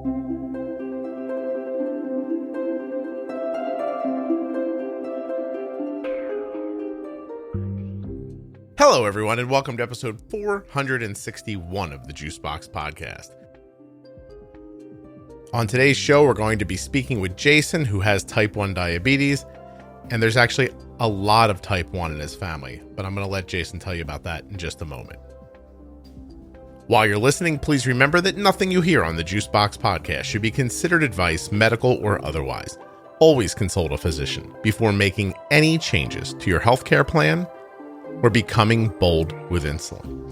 Hello, everyone, and welcome to episode 461 of the Juicebox Podcast. On today's show, we're going to be speaking with Jason, who has type 1 diabetes, and there's actually a lot of type 1 in his family, but I'm going to let Jason tell you about that in just a moment. While you're listening, please remember that nothing you hear on the Juicebox Podcast should be considered advice, medical or otherwise. Always consult a physician before making any changes to your healthcare plan or becoming bold with insulin.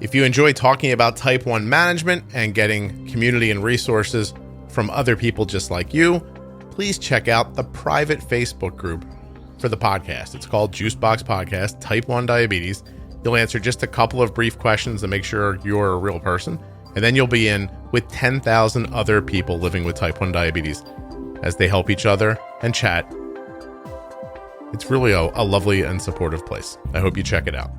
If you enjoy talking about type 1 management and getting community and resources from other people just like you, please check out the private Facebook group for the podcast. It's called Juicebox Podcast, Type 1 Diabetes. You'll answer just a couple of brief questions to make sure you're a real person, and then you'll be in with 10,000 other people living with type 1 diabetes as they help each other and chat. It's really a lovely and supportive place. I hope you check it out.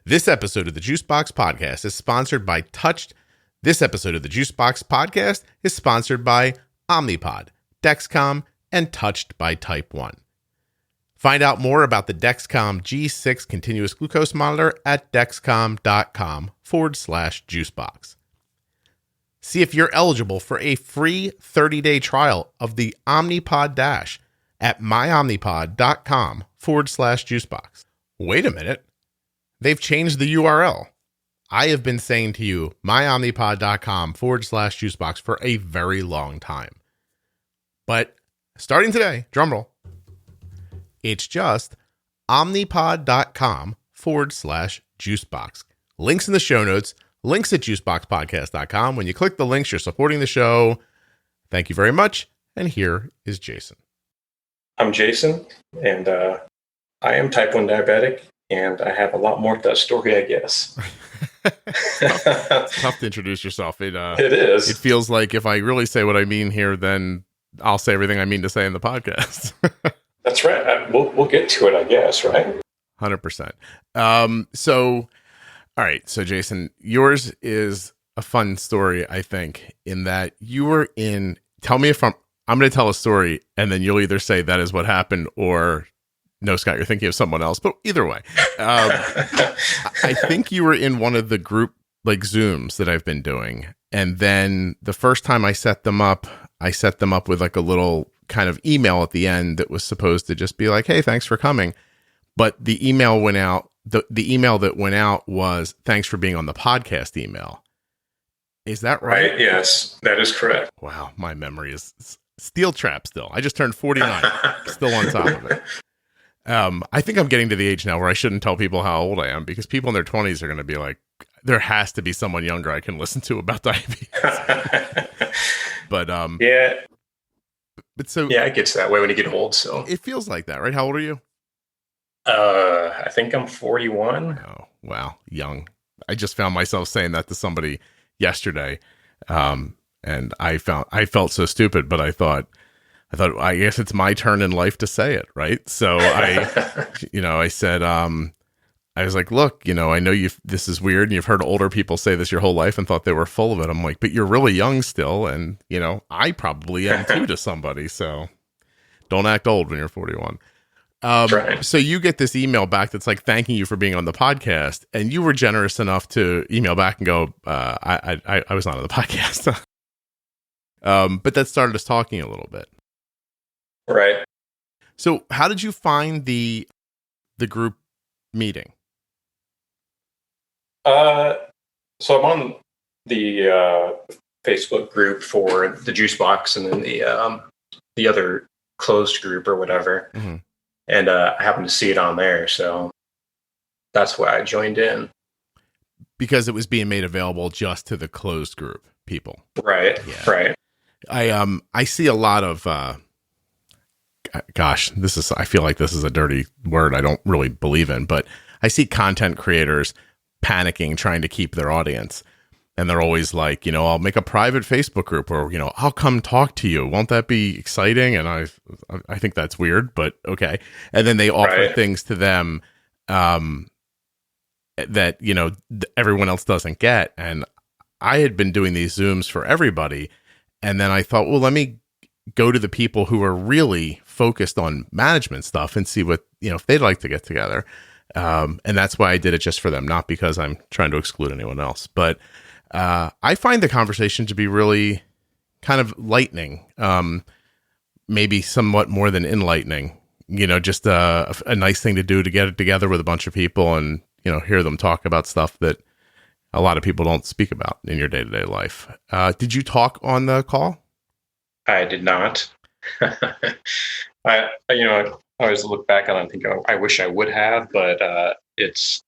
This episode of the Juicebox Podcast is sponsored by Touched. This episode of the Juicebox Podcast is sponsored by Omnipod, Dexcom, and Touched by Type 1. Find out more about the Dexcom G6 continuous glucose monitor at dexcom.com/juicebox. See if you're eligible for a free 30-day trial of the Omnipod Dash at myomnipod.com/juicebox. Wait a minute. They've changed the URL. I have been saying to you, myomnipod.com/juicebox for a very long time. But starting today, drumroll, it's just omnipod.com/juicebox. Links in the show notes, links at juiceboxpodcast.com. When you click the links, you're supporting the show. Thank you very much. And here is Jason. I'm Jason, and I am type 1 diabetic, and I have a lot more to that story, I guess. It's tough to introduce yourself. It is. It feels like if I really say what I mean here, then I'll say everything I mean to say in the podcast. That's right. We'll get to it, I guess, right? 100%. So, all right. So, Jason, yours is a fun story, I think, in that you were in. Tell me if I'm going to tell a story, and then you'll either say that is what happened, or no, Scott, you're thinking of someone else. But either way, I think you were in one of the group like Zooms that I've been doing, and then the first time I set them up with like a little kind of email at the end that was supposed to just be like, hey, thanks for coming. But the email went out. The email that went out was thanks for being on the podcast email. Is that right? Yes, that is correct. Wow. My memory is steel trap still. I just turned 49, still on top of it. I think I'm getting to the age now where I shouldn't tell people how old I am, because people in their 20s are going to be like, there has to be someone younger I can listen to about diabetes. But yeah. But so yeah, it gets that way when you get old. So it feels like that, right? How old are you? I think I'm 41. Oh, wow, young. I just found myself saying that to somebody yesterday, and I felt so stupid. But I thought I guess it's my turn in life to say it, right? So I said, I was like, look, I know this is weird, and you've heard older people say this your whole life and thought they were full of it. I'm like, but you're really young still, and I probably am too to somebody. So don't act old when you're 41. Right. So you get this email back that's like thanking you for being on the podcast, and you were generous enough to email back and go, I was not on the podcast. But that started us talking a little bit. Right. So how did you find the group meeting? So I'm on the Facebook group for the Juicebox, and then the other closed group or whatever. Mm-hmm. And I happened to see it on there, so that's why I joined in. Because it was being made available just to the closed group people. Right. Yeah. Right. I see a lot of I feel like this is a dirty word I don't really believe in, but I see content creators panicking trying to keep their audience. And they're always like, I'll make a private Facebook group, or, I'll come talk to you. Won't that be exciting? And I think that's weird, but okay. And then they offer things to them that, everyone else doesn't get. And I had been doing these Zooms for everybody. And then I thought, well, let me go to the people who are really focused on management stuff and see what, if they'd like to get together. And that's why I did it just for them, not because I'm trying to exclude anyone else. But I find the conversation to be really kind of lightening, maybe somewhat more than enlightening, just a nice thing to do to get it together with a bunch of people and, hear them talk about stuff that a lot of people don't speak about in your day-to-day life. Did you talk on the call? I did not. I always look back on it and think, I wish I would have, but it's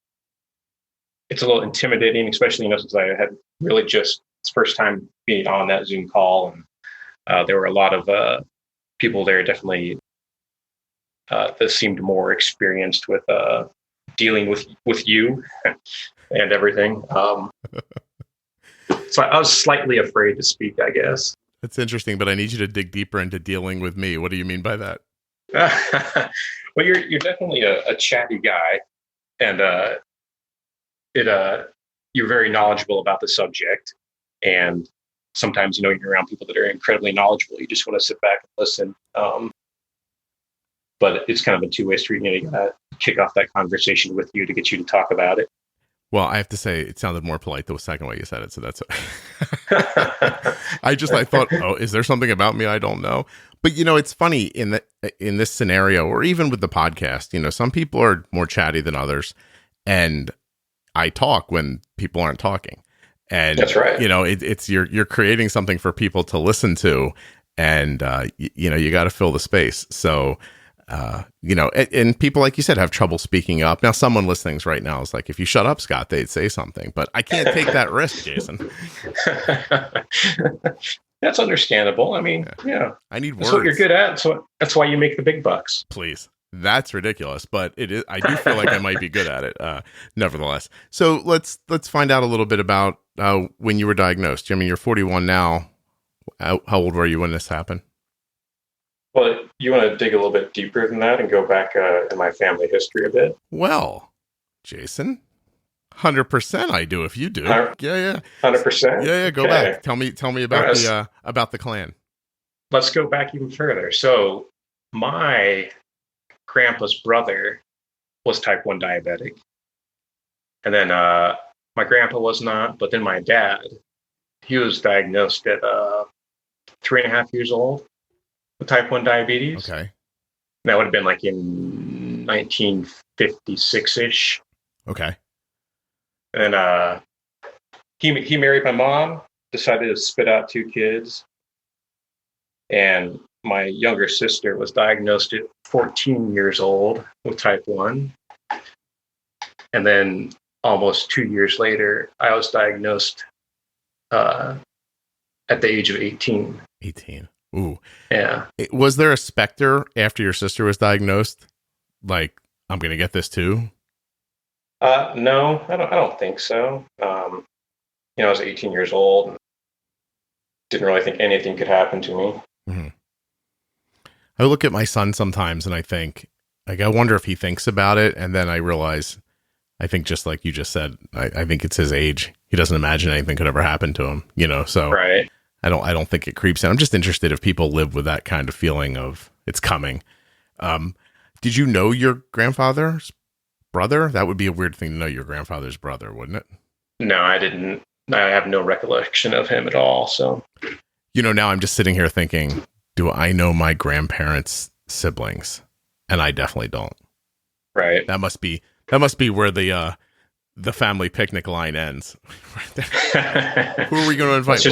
a little intimidating, especially, since I had really just it's first time being on that Zoom call. And there were a lot of people there definitely that seemed more experienced with dealing with you and everything. So I was slightly afraid to speak, I guess. That's interesting, but I need you to dig deeper into dealing with me. What do you mean by that? Well, you're definitely a chatty guy, and you're very knowledgeable about the subject. And sometimes, you're around people that are incredibly knowledgeable. You just want to sit back and listen. But it's kind of a two-way street. You got to kick off that conversation with you to get you to talk about it. Well, I have to say, it sounded more polite the second way you said it, so that's. I thought, oh, is there something about me I don't know? But it's funny in this scenario, or even with the podcast. Some people are more chatty than others, and I talk when people aren't talking. And that's right. It's you're creating something for people to listen to, and you got to fill the space. So. And people, like you said, have trouble speaking up. Now, someone listening right now is like, if you shut up, Scott, they'd say something, but I can't take that risk, Jason. That's understandable. I mean, yeah. I need words. That's what you're good at. So that's why you make the big bucks. Please. That's ridiculous, but it is. I do feel like I might be good at it. Nevertheless. So let's find out a little bit about when you were diagnosed. I mean, you're 41 now. How old were you when this happened? Well, you want to dig a little bit deeper than that and go back in my family history a bit? Well, Jason, 100% I do if you do. Yeah. 100%? Yeah, go back. Tell me about the clan. Let's go back even further. So my grandpa's brother was type 1 diabetic. And then my grandpa was not, but then my dad, he was diagnosed at 3.5 years old. With type 1 diabetes. Okay. That would have been like in 1956-ish. Okay. And he married my mom, decided to spit out 2 kids. And my younger sister was diagnosed at 14 years old with type 1. And then almost 2 years later, I was diagnosed at the age of 18. 18. Ooh. Yeah. Was there a specter after your sister was diagnosed? Like, I'm going to get this too? No, I don't think so. I was 18 years old. Didn't really think anything could happen to me. Mm-hmm. I look at my son sometimes and I think, like, I wonder if he thinks about it. And then I realize, I think just like you just said, I think it's his age. He doesn't imagine anything could ever happen to him, so. Right. I don't think it creeps in. I'm just interested if people live with that kind of feeling of it's coming. Did you know your grandfather's brother? That would be a weird thing to know your grandfather's brother, wouldn't it? No, I didn't. I have no recollection of him at all. So, now I'm just sitting here thinking, do I know my grandparents' siblings? And I definitely don't. Right. That must be where the family picnic line ends. Who are we going to invite?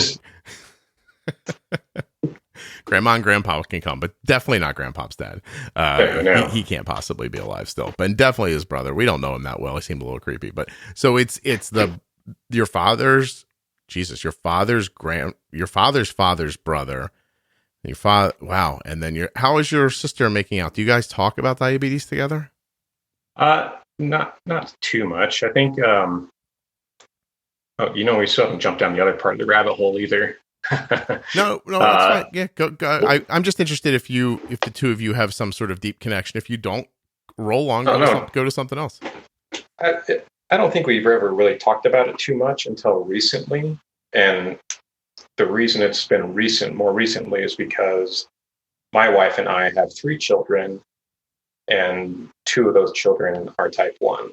Grandma and grandpa can come, but definitely not grandpa's dad. No. He can't possibly be alive still, but definitely his brother. We don't know him that well. He seemed a little creepy, but so it's your father's father's brother. Your father. Wow. And then how is your sister making out? Do you guys talk about diabetes together? Not too much. I think Oh, we still haven't jumped down the other part of the rabbit hole either. No, that's fine. Yeah, go. I'm just interested if the two of you have some sort of deep connection. If you don't, roll on. Go to something else. I don't think we've ever really talked about it too much until recently. And the reason it's been more recently is because my wife and I have 3 children, and 2 of those children are type 1.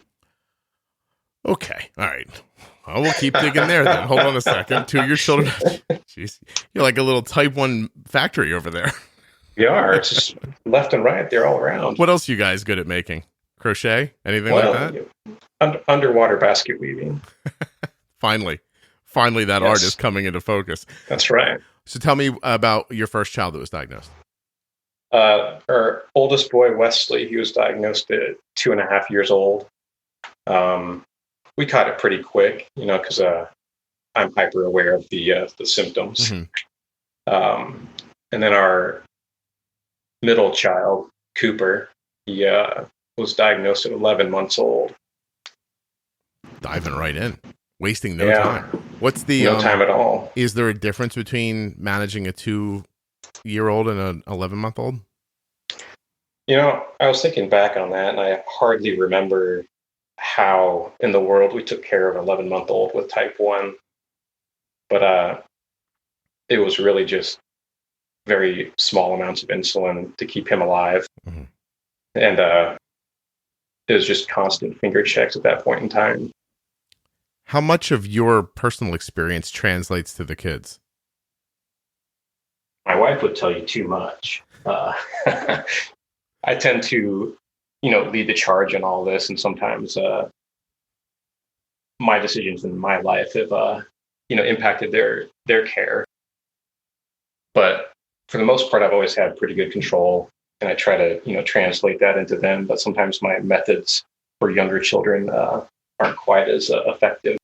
Okay. All right. Well, we'll keep digging there then. Hold on a second. 2 of your children. Jeez. You're like a little type 1 factory over there. We are. It's just left and right. They're all around. What else are you guys good at making? Crochet? Anything like that? Underwater basket weaving. Finally, that art is coming into focus. That's right. So tell me about your first child that was diagnosed. Our oldest boy, Wesley, he was diagnosed at 2.5 years old. We caught it pretty quick, because I'm hyper aware of the symptoms. Mm-hmm. And then our middle child, Cooper, he was diagnosed at 11 months old. Diving right in, wasting no time. What's the no time at all? Is there a difference between managing a 2-year-old and an 11-month-old? I was thinking back on that, and I hardly remember how in the world we took care of an 11-month-old with type 1. But it was really just very small amounts of insulin to keep him alive. Mm-hmm. And it was just constant finger checks at that point in time. How much of your personal experience translates to the kids? My wife would tell you too much. I tend to, lead the charge in all this, and sometimes my decisions in my life have, impacted their care. But for the most part, I've always had pretty good control, and I try to, translate that into them. But sometimes my methods for younger children aren't quite as effective.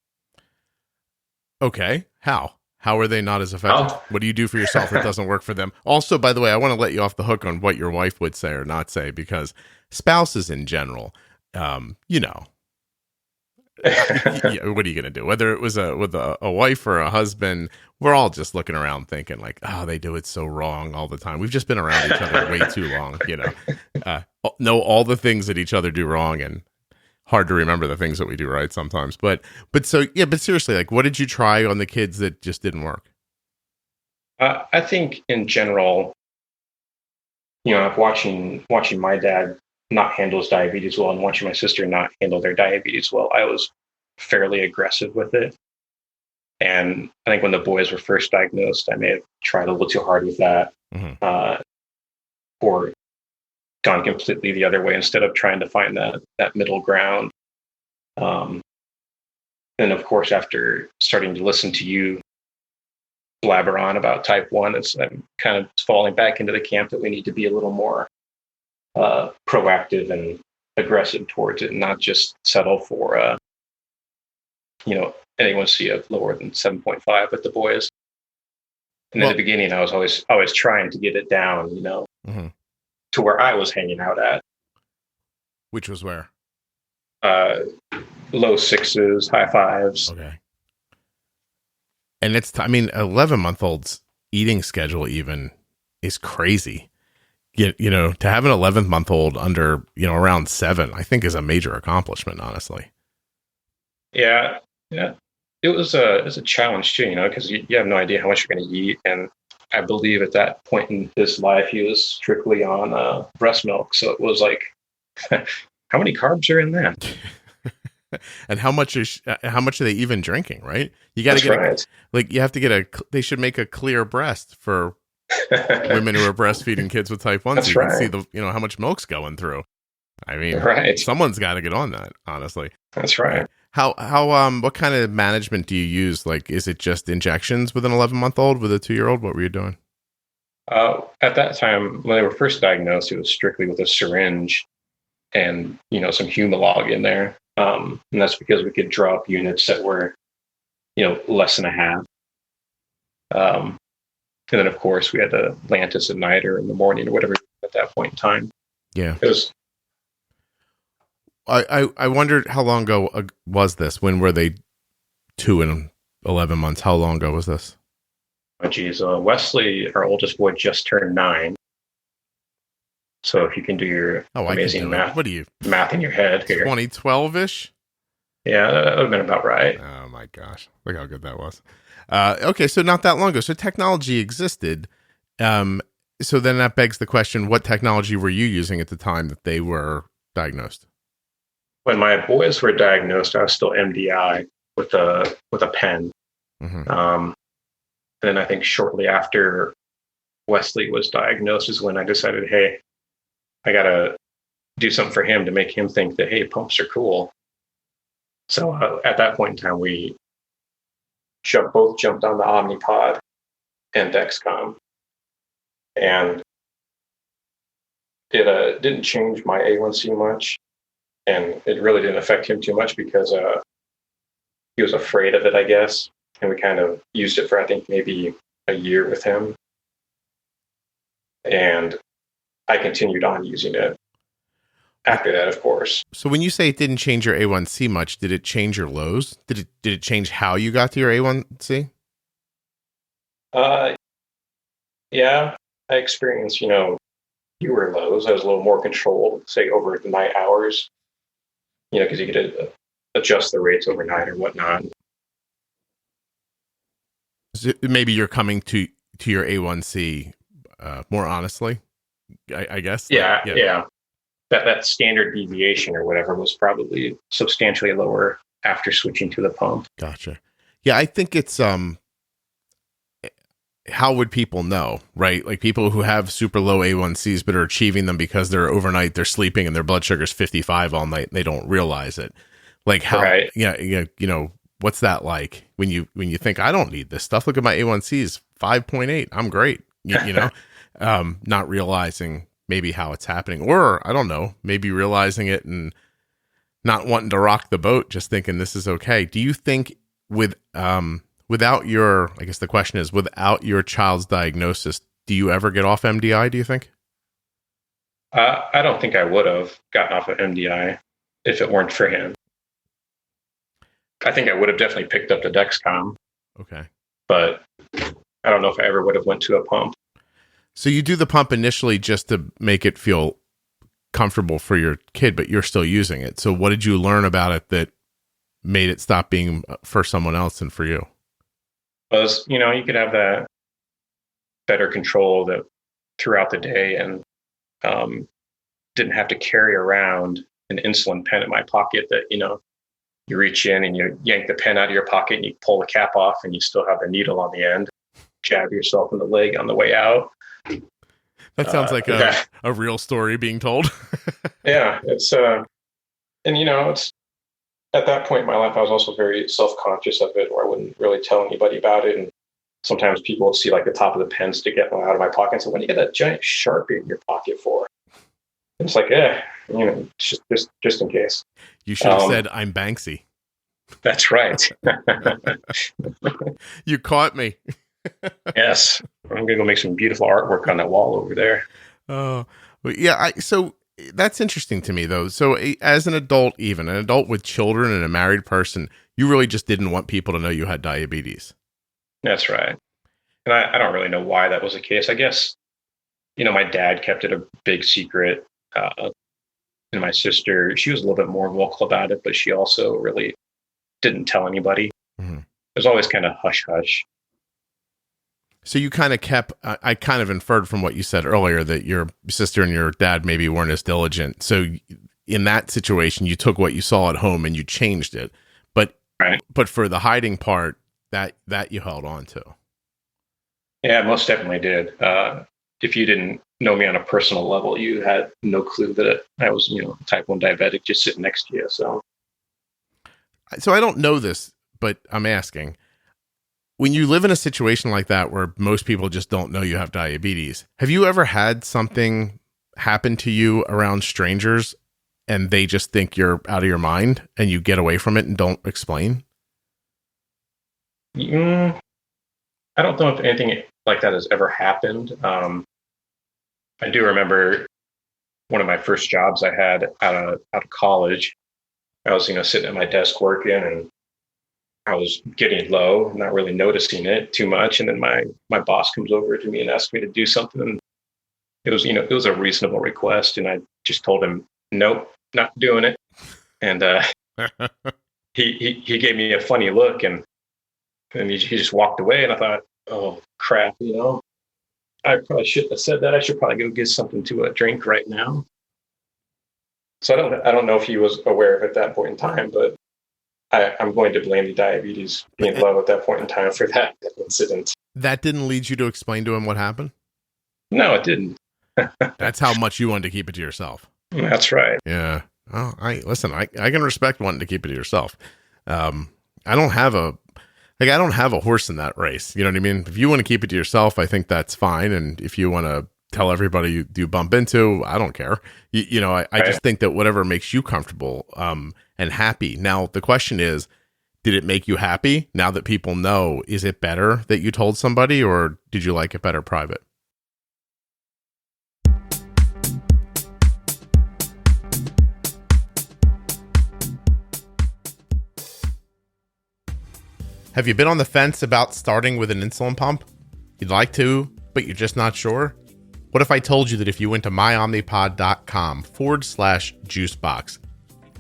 Okay. How are they not as effective? What do you do for yourself that doesn't work for them? Also, by the way, I want to let you off the hook on what your wife would say or not say, because spouses in general, what are you going to do? Whether it was with a wife or a husband, we're all just looking around thinking like, oh, they do it so wrong all the time. We've just been around each other way too long, know all the things that each other do wrong, and hard to remember the things that we do right sometimes. But seriously, like, what did you try on the kids that just didn't work? I think in general, I'm watching my dad not handle his diabetes well, and watching my sister not handle their diabetes well. I was fairly aggressive with it. And I think when the boys were first diagnosed, I may have tried a little too hard with that, mm-hmm. Or gone completely the other way instead of trying to find that middle ground. Then, of course, after starting to listen to you blabber on about type 1, I'm kind of falling back into the camp that we need to be a little more proactive and aggressive towards it, and not just settle for A1C of lower than 7.5 with the boys. And in the beginning, I was always trying to get it down, mm-hmm. to where I was hanging out at. Which was where? Low 6s, high 5s. Okay. And 11-month-old's eating schedule even is crazy. To have an 11-month-old under, around 7, I think is a major accomplishment, honestly. Yeah. It was a challenge too, because you have no idea how much you're going to eat. And I believe at that point in his life, he was strictly on breast milk. So it was like, how many carbs are in that? And how much are they even drinking? Right? You got to get you have to get they should make a clear breast for women who are breastfeeding kids with type 1. That's so you can see how much milk's going through. I mean, someone's got to get on that, honestly. That's right. How what kind of management do you use? Like, is it just injections with an 11-month-old, with a 2-year-old? What were you doing? At that time, when they were first diagnosed, it was strictly with a syringe and, some Humalog in there. And that's because we could draw up units that were, less than a half. And then, of course, we had the Lantus at night or in the morning or whatever at that point in time. Yeah. It was. I wondered how long ago was this? When were they 2 and 11 months. How long ago was this? Oh, geez. Wesley, our oldest boy, just turned 9. So if you can do your amazing math, what are you? Math in your head here. 2012-ish? Yeah, that would have been about right. Oh my gosh. Look how good that was. Okay, so not that long ago. So technology existed. So then that begs the question, what technology were you using at the time that they were diagnosed? When my boys were diagnosed, I was still MDI with a pen. Mm-hmm. Then I think shortly after Wesley was diagnosed is when I decided, hey, I got to do something for him to make him think that, hey, pumps are cool. So at that point in time, we both jumped on the Omnipod and Dexcom. And it didn't change my A1C much. And it really didn't affect him too much because he was afraid of it, I guess. And we kind of used it for, I think, maybe a year with him. And I continued on using it after that, of course. So when you say it didn't change your A1C much, did it change your lows? Did it change how you got to your A1C? Yeah, I experienced, fewer lows. I was a little more controlled, say, over the night hours, because you could adjust the rates overnight or whatnot. So maybe you're coming to your A1C more honestly, I guess. Yeah. That standard deviation or whatever was probably substantially lower after switching to the pump. Gotcha. Yeah, I think it's how would people know, right? Like people who have super low A1Cs but are achieving them because they're overnight, they're sleeping and their blood sugar's 55 all night and they don't realize it. Like how, right. What's that like when you think I don't need this stuff? Look at my A1Cs, 5.8. I'm great. Not realizing maybe how it's happening, or I don't know, maybe realizing it and not wanting to rock the boat, just thinking this is okay. Do you think without your, I guess the question is, without your child's diagnosis, do you ever get off MDI, do you think? I don't think I would have gotten off of MDI if it weren't for him. I think I would have definitely picked up the Dexcom. Okay. But I don't know if I ever would have went to a pump. So you do the pump initially just to make it feel comfortable for your kid, but you're still using it. So what did you learn about it that made it stop being for someone else than for you? Was, you could have that better control that throughout the day and didn't have to carry around an insulin pen in my pocket that, you reach in and you yank the pen out of your pocket and you pull the cap off and you still have the needle on the end, jab yourself in the leg on the way out. That sounds like a real story being told. Yeah, it's, and it's at that point in my life, I was also very self-conscious of it, where I wouldn't really tell anybody about it. And sometimes people would see like the top of the pen stick out of my pocket and say, "What do you get that giant Sharpie in your pocket for?" And it's like, just in case. You should have said, "I'm Banksy." That's right. You caught me. Yes. I'm going to go make some beautiful artwork on that wall over there. Oh, yeah. So that's interesting to me, though. So as an adult, even an adult with children and a married person, you really just didn't want people to know you had diabetes. That's right. And I don't really know why that was the case. I guess, my dad kept it a big secret. And my sister, she was a little bit more vocal about it, but she also really didn't tell anybody. Mm-hmm. It was always kind of hush-hush. So you kind of kept, I kind of inferred from what you said earlier that your sister and your dad maybe weren't as diligent. So in that situation, you took what you saw at home and you changed it. But for the hiding part, that you held on to. Yeah, most definitely did. If you didn't know me on a personal level, you had no clue that I was, type 1 diabetic just sitting next to you. So I don't know this, but I'm asking. When you live in a situation like that where most people just don't know you have diabetes, have you ever had something happen to you around strangers and they just think you're out of your mind and you get away from it and don't explain? I don't know if anything like that has ever happened. I do remember one of my first jobs I had out of college. I was, sitting at my desk working, and I was getting low, not really noticing it too much. And then my boss comes over to me and asks me to do something. And it was a reasonable request. And I just told him, nope, not doing it. And he gave me a funny look, and he just walked away. And I thought, oh crap, I probably shouldn't have said that. I should probably go get something to drink right now. So I don't know if he was aware of it at that point in time, but I'm going to blame the diabetes being low at that point in time for that incident. That didn't lead you to explain to him what happened? No, it didn't. That's how much you wanted to keep it to yourself. That's right. Yeah. Oh, I can respect wanting to keep it to yourself. I don't have a horse in that race. You know what I mean? If you want to keep it to yourself, I think that's fine. And if you want to tell everybody you bump into, I don't care. I just think that whatever makes you comfortable and happy. Now, the question is, did it make you happy now that people know? Is it better that you told somebody, or did you like it better private? Have you been on the fence about starting with an insulin pump? You'd like to, but you're just not sure? What if I told you that if you went to myomnipod.com/juicebox,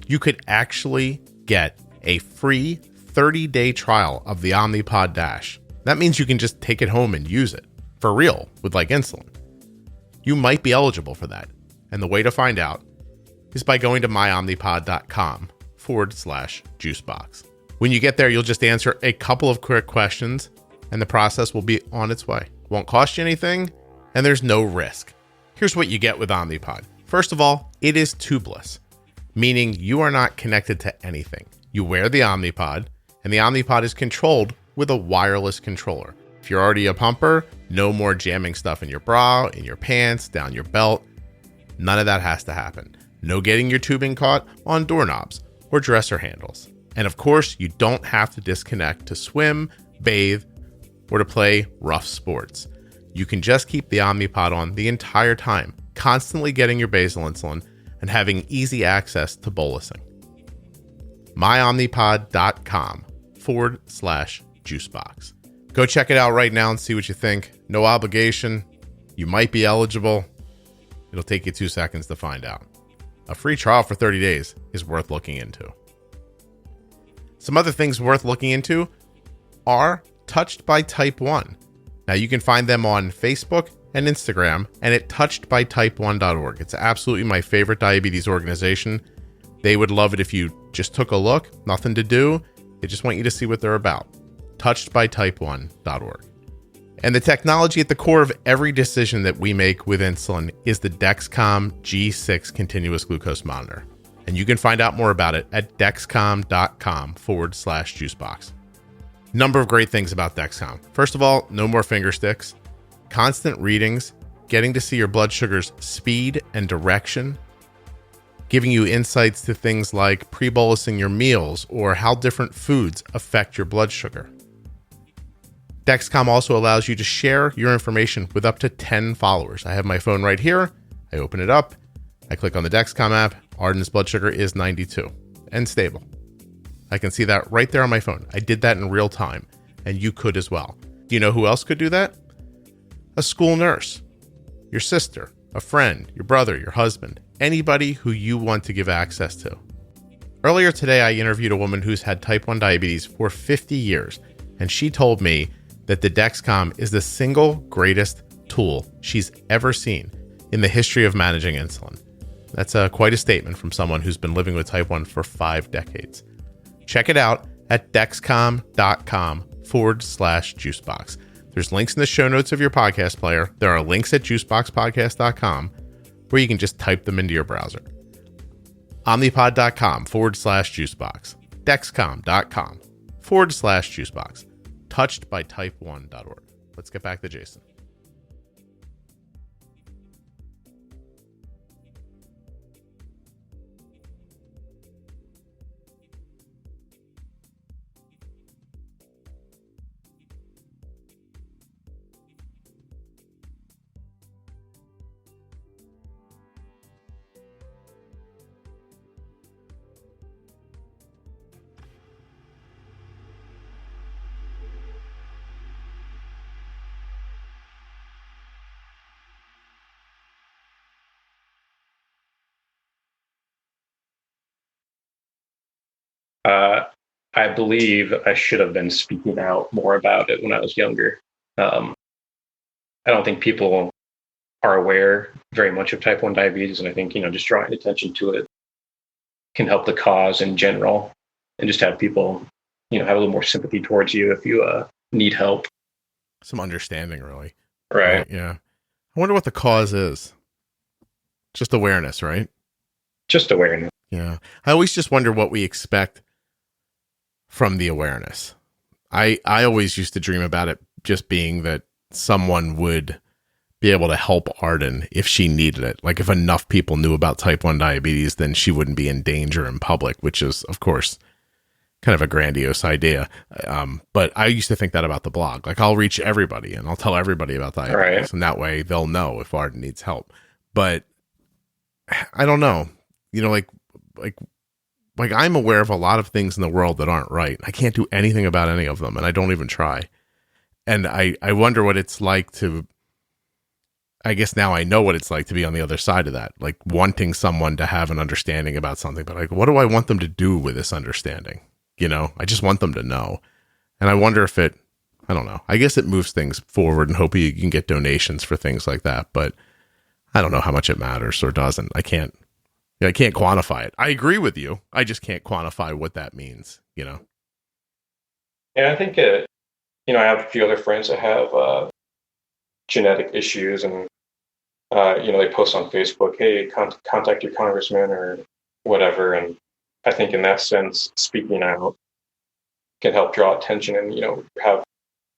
you could actually get a free 30-day trial of the Omnipod Dash? That means you can just take it home and use it for real with like insulin. You might be eligible for that. And the way to find out is by going to myomnipod.com/juicebox. When you get there, you'll just answer a couple of quick questions and the process will be on its way. Won't cost you anything, and there's no risk. Here's what you get with Omnipod. First of all, it is tubeless, meaning you are not connected to anything. You wear the Omnipod, and the Omnipod is controlled with a wireless controller. If you're already a pumper, no more jamming stuff in your bra, in your pants, down your belt. None of that has to happen. No getting your tubing caught on doorknobs or dresser handles. And of course, you don't have to disconnect to swim, bathe, or to play rough sports. You can just keep the Omnipod on the entire time, constantly getting your basal insulin and having easy access to bolusing. myomnipod.com/juicebox. Go check it out right now and see what you think. No obligation. You might be eligible. It'll take you 2 seconds to find out. A free trial for 30 days is worth looking into. Some other things worth looking into are Touched by Type 1. Now you can find them on Facebook and Instagram and at touchedbytype1.org. It's absolutely my favorite diabetes organization. They would love it if you just took a look, nothing to do. They just want you to see what they're about. touchedbytype1.org. And the technology at the core of every decision that we make with insulin is the Dexcom G6 continuous glucose monitor. And you can find out more about it at dexcom.com/juicebox. Number of great things about Dexcom. First of all, no more finger sticks, constant readings, getting to see your blood sugar's speed and direction, giving you insights to things like pre-bolusing your meals or how different foods affect your blood sugar. Dexcom also allows you to share your information with up to 10 followers. I have my phone right here. I open it up. I click on the Dexcom app. Arden's blood sugar is 92 and stable. I can see that right there on my phone. I did that in real time, and you could as well. Do you know who else could do that? A school nurse, your sister, a friend, your brother, your husband, anybody who you want to give access to. Earlier today, I interviewed a woman who's had type 1 diabetes for 50 years, and she told me that the Dexcom is the single greatest tool she's ever seen in the history of managing insulin. That's quite a statement from someone who's been living with type 1 for 5 decades. Check it out at dexcom.com/juicebox. There's links in the show notes of your podcast player. There are links at juiceboxpodcast.com where you can just type them into your browser. Omnipod.com/juicebox. Dexcom.com/juicebox. Touchedbytype1.org. Let's get back to Jason. I believe I should have been speaking out more about it when I was younger. I don't think people are aware very much of type 1 diabetes. And I think, just drawing attention to it can help the cause in general, and just have people, have a little more sympathy towards you if you need help. Some understanding, really. Right. Yeah. I wonder what the cause is. Just awareness, right? Just awareness. Yeah. I always just wonder what we expect from the awareness. I always used to dream about it just being that someone would be able to help Arden if she needed it. Like if enough people knew about type 1 diabetes, then she wouldn't be in danger in public, which is, of course, kind of a grandiose idea. But I used to think that about the blog. Like I'll reach everybody and I'll tell everybody about diabetes. Right. And that way they'll know if Arden needs help. But I don't know, like I'm aware of a lot of things in the world that aren't right. I can't do anything about any of them, and I don't even try. And I wonder what it's like to, I guess now I know what it's like to be on the other side of that, like wanting someone to have an understanding about something, but like, what do I want them to do with this understanding? I just want them to know. And I wonder if I don't know. I guess it moves things forward, and hope you can get donations for things like that, but I don't know how much it matters or doesn't. I can't quantify it. I agree with you. I just can't quantify what that means, Yeah, I think I have a few other friends that have genetic issues, and they post on Facebook, hey, contact your congressman or whatever. And I think in that sense, speaking out can help draw attention and, have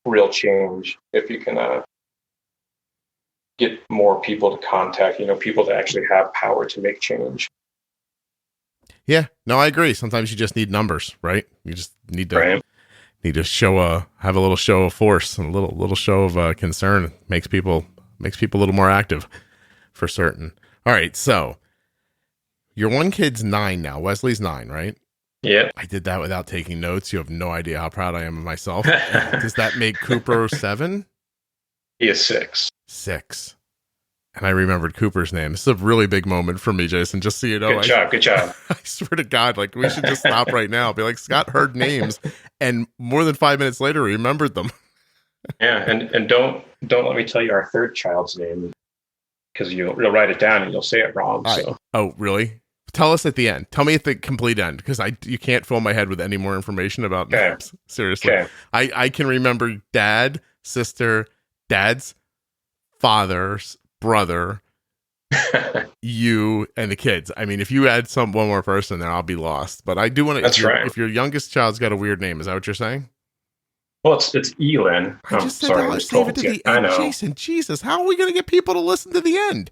real change if you can get more people to contact, people that actually have power to make change. Yeah, no, I agree. Sometimes you just need numbers, right? You just need to have a little show of force and a little show of concern. Makes people a little more active, for certain. All right, so your one kid's 9 now. Wesley's 9, right? Yeah. I did that without taking notes. You have no idea how proud I am of myself. Does that make Cooper 7? He is 6. 6. And I remembered Cooper's name. This is a really big moment for me, Jason, just so you know. Good job. I swear to God, like we should just stop right now. Be like, Scott heard names and more than 5 minutes later remembered them. Yeah, and don't let me tell you our third child's name, because you'll write it down and you'll say it wrong. So. Oh, really? Tell us at the end. Tell me at the complete end, because you can't fill my head with any more information about names. Seriously. Okay. I can remember dad, sister, dad's father's brother, you, and the kids. I mean, if you add one more person there, I'll be lost. But I do want to. That's right. If your youngest child's got a weird name, is that what you're saying? Well, it's Elin. I just said sorry, save it to the end. Jason, Jesus, how are we going to get people to listen to the end?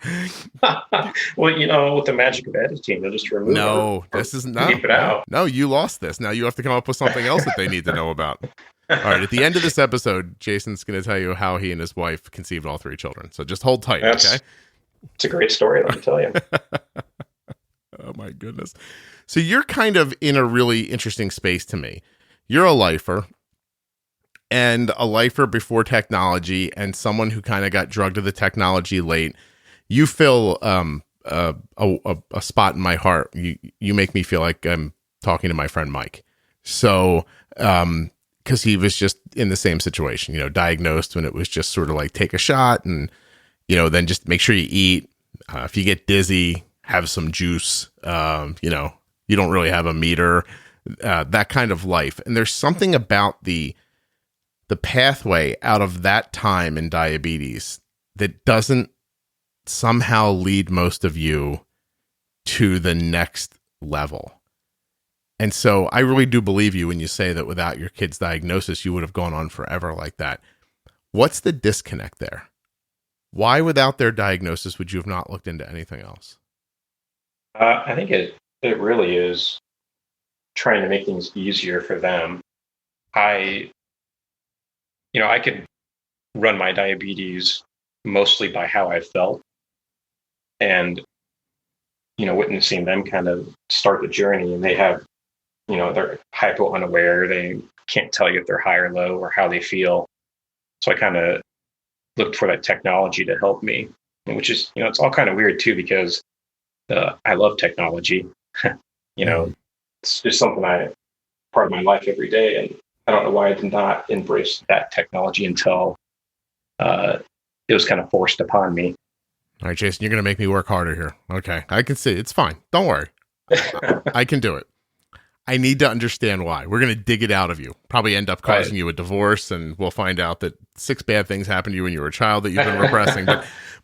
Well, with the magic of editing, they'll just remove it. This is not. Keep it out. No, you lost this. Now you have to come up with something else that they need to know about. All right, at the end of this episode, Jason's going to tell you how he and his wife conceived all 3 children. So just hold tight, okay? It's a great story, let me tell you. Oh, my goodness. So you're kind of in a really interesting space to me. You're a lifer, and a lifer before technology, and someone who kind of got drugged to the technology late. You fill a spot in my heart. You make me feel like I'm talking to my friend Mike. So, because he was just in the same situation, diagnosed when it was just sort of like take a shot and, then just make sure you eat. If you get dizzy, have some juice. You don't really have a meter, that kind of life. And there's something about the pathway out of that time in diabetes that doesn't somehow lead most of you to the next level. And so I really do believe you when you say that without your kid's diagnosis, you would have gone on forever like that. What's the disconnect there? Why, without their diagnosis, would you have not looked into anything else? I think it really is trying to make things easier for them. I could run my diabetes mostly by how I felt, and, witnessing them kind of start the journey, and they have, they're hypo unaware. They can't tell you if they're high or low or how they feel. So I kind of looked for that technology to help me, which is, it's all kind of weird too, because I love technology. It's just something I part of my life every day. And I don't know why I did not embrace that technology until it was kind of forced upon me. All right, Jason, you're going to make me work harder here. Okay. I can see. It's fine. Don't worry. I can do it. I need to understand why. We're going to dig it out of you. Probably end up causing you a divorce, and we'll find out that 6 bad things happened to you when you were a child that you've been repressing.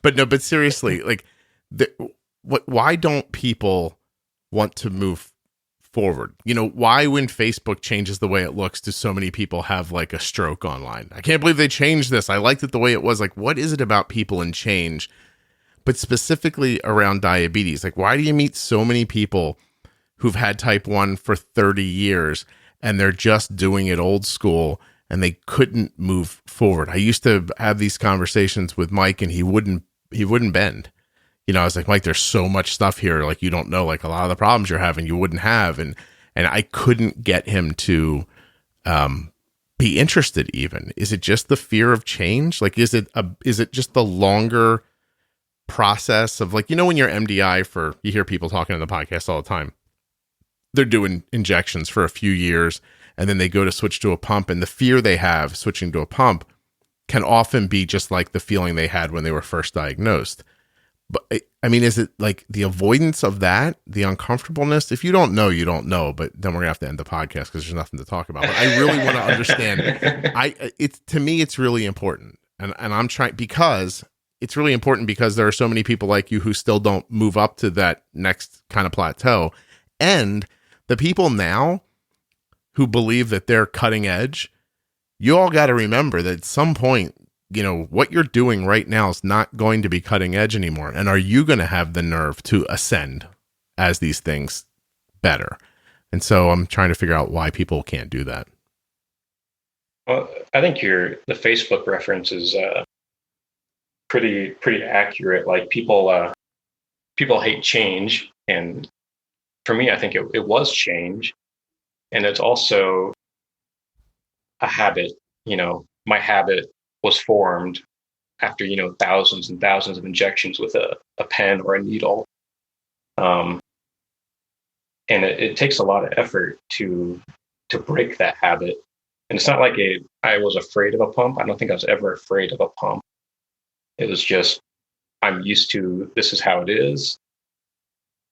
But seriously, like, why don't people want to move forward? You know, why when Facebook changes the way it looks do so many people have like a stroke online? I can't believe they changed this. I liked it the way it was. Like, what is it about people and change? But specifically around diabetes, like, why do you meet so many people who've had type 1 for 30 years and they're just doing it old school and they couldn't move forward? I used to have these conversations with Mike and he wouldn't bend. You know, I was like, Mike, there's so much stuff here. Like, you don't know, like a lot of the problems you're having, you wouldn't have. And I couldn't get him to be interested even. Is it just the fear of change? Like, is it just the longer process of, like, you know, when you're MDI you hear people talking on the podcast all the time, they're doing injections for a few years and then they go to switch to a pump, and the fear they have switching to a pump can often be just like the feeling they had when they were first diagnosed. But I mean, is it like the avoidance of that, the uncomfortableness? If you don't know, you don't know, but then we're gonna have to end the podcast because there's nothing to talk about. But I really want to understand. To me, it's really important. And I'm trying, because it's really important because there are so many people like you who still don't move up to that next kind of plateau. And the people now who believe that they're cutting edge, you all got to remember that at some point, you know, what you're doing right now is not going to be cutting edge anymore. And are you going to have the nerve to ascend as these things better? And so I'm trying to figure out why people can't do that. Well, I think the Facebook reference is pretty accurate. Like, people hate change, and for me, I think it was change, and it's also a habit. You know, my habit was formed after, you know, thousands and thousands of injections with a pen or a needle. And it takes a lot of effort to break that habit. And it's not like I was afraid of a pump. I don't think I was ever afraid of a pump. It was just, I'm used to, this is how it is,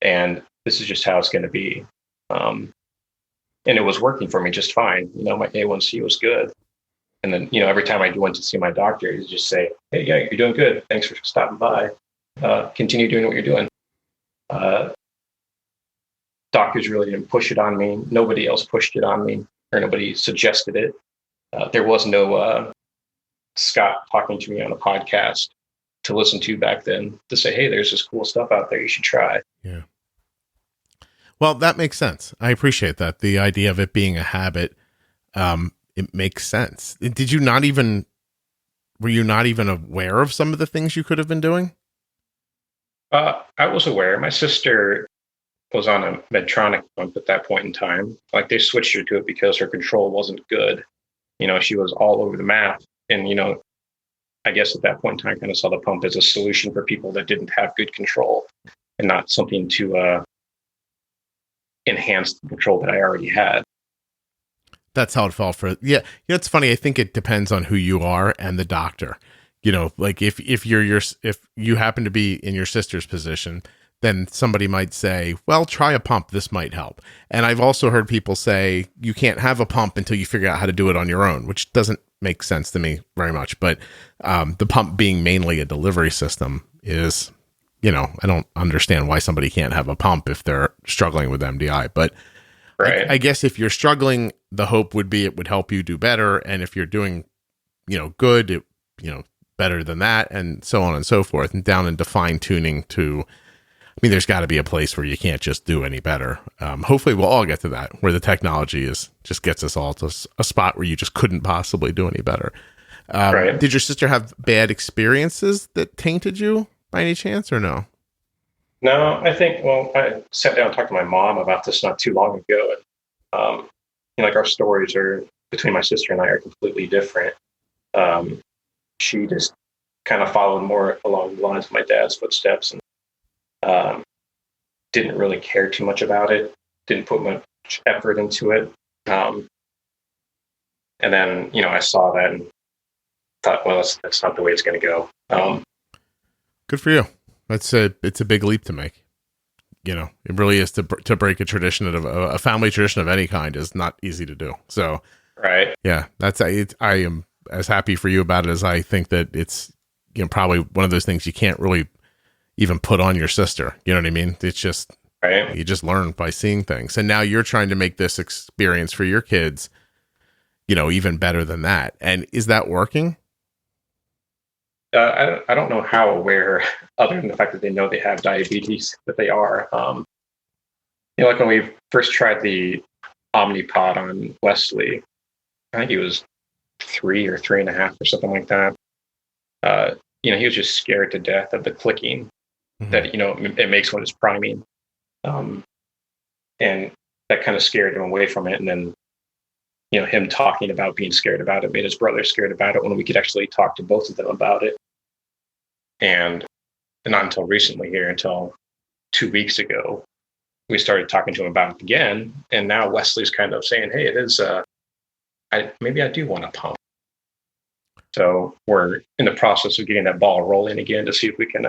and this is just how it's going to be. And it was working for me just fine. You know, my A1C was good. And then, you know, every time I went to see my doctor, he'd just say, hey, yeah, you're doing good. Thanks for stopping by. Continue doing what you're doing. Doctors really didn't push it on me. Nobody else pushed it on me, or nobody suggested it. There was no Scott talking to me on a podcast to listen to back then to say, hey, there's this cool stuff out there you should try. Yeah. Well, that makes sense. I appreciate that. The idea of it being a habit, it makes sense. Were you not even aware of some of the things you could have been doing? I was aware. My sister was on a Medtronic pump at that point in time. Like, they switched her to it because her control wasn't good. You know, she was all over the map. And, you know, I guess at that point in time, I kind of saw the pump as a solution for people that didn't have good control, and not something to enhance the control that I already had. That's how it felt yeah. You know, it's funny. I think it depends on who you are and the doctor. You know, like if you happen to be in your sister's position, then somebody might say, well, try a pump. This might help. And I've also heard people say you can't have a pump until you figure out how to do it on your own, which doesn't make sense to me very much. But the pump being mainly a delivery system is, you know, I don't understand why somebody can't have a pump if they're struggling with MDI. But right. I guess if you're struggling, the hope would be it would help you do better. And if you're doing, you know, good, you know, better than that, and so on and so forth, and down into fine tuning to, I mean, there's got to be a place where you can't just do any better. Hopefully we'll all get to that, where the technology just gets us all to a spot where you just couldn't possibly do any better. Right. Did your sister have bad experiences that tainted you by any chance, or no? No, I think, well, I sat down and talked to my mom about this not too long ago. And, you know, like, our stories between my sister and I are completely different. She just kind of followed more along the lines of my dad's footsteps, and didn't really care too much about it, didn't put much effort into it. And then, I saw that and thought, well, that's not the way it's going to go. Good for you. It's a big leap to make. It really is to break a tradition of a family tradition of any kind is not easy to do. So, right. Yeah, I am as happy for you about it as I think that it's, probably one of those things you can't really even put on your sister. You know what I mean? It's just, right. You just learn by seeing things. And now you're trying to make this experience for your kids, even better than that. And is that working? I don't know how aware, other than the fact that they know they have diabetes, that they are. Like when we first tried the Omnipod on Wesley, I think he was 3 or 3.5 or something like that. He was just scared to death of the clicking that, it makes when it's priming. And that kind of scared him away from it. And then, him talking about being scared about it made his brother scared about it when we could actually talk to both of them about it. And not until recently here, until 2 weeks ago, we started talking to him about it again. And now Wesley's kind of saying, hey, it is, maybe I do want a pump. So we're in the process of getting that ball rolling again to see if we can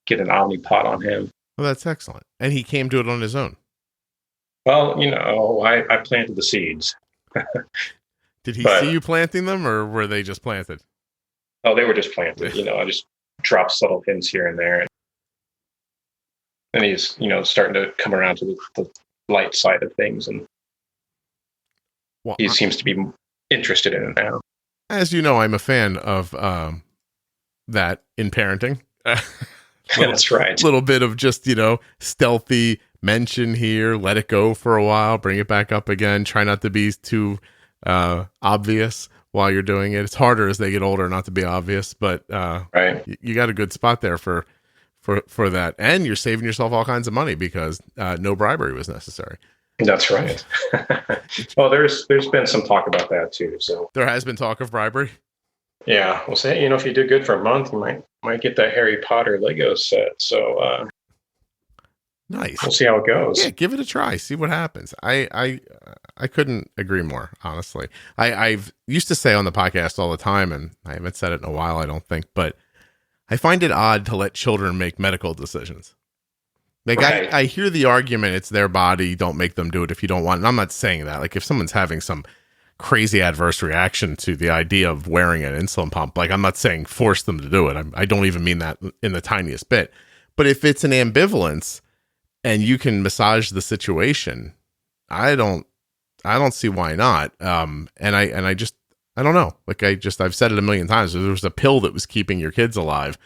get an Omnipod on him. Well, that's excellent. And he came to it on his own. Well, I planted the seeds. Did he see you planting them, or were they just planted? Oh, they were just planted. I just dropped subtle hints here and there. And he's, starting to come around to the light side of things. And he seems to be interested in it now. As you know, I'm a fan of that in parenting. That's right. A little bit of just, stealthy mention here, let it go for a while, bring it back up again. Try not to be too obvious while you're doing it. It's harder as they get older not to be obvious, but right. You got a good spot there for that. And you're saving yourself all kinds of money because no bribery was necessary. That's right. Well, there's been some talk about that too. So there has been talk of bribery. Yeah, we'll say, if you do good for a month, you might get that Harry Potter Lego set. So nice. We'll see how it goes. Yeah, give it a try. See what happens. I couldn't agree more, honestly. I've used to say on the podcast all the time, and I haven't said it in a while, I don't think, but I find it odd to let children make medical decisions. Like, right. I hear the argument, it's their body, don't make them do it if you don't want. And I'm not saying that. Like, if someone's having some crazy adverse reaction to the idea of wearing an insulin pump, like, I'm not saying force them to do it. I don't even mean that in the tiniest bit. But if it's an ambivalence and you can massage the situation, I don't see why not. And I don't know. Like, I've said it a million times. If there was a pill that was keeping your kids alive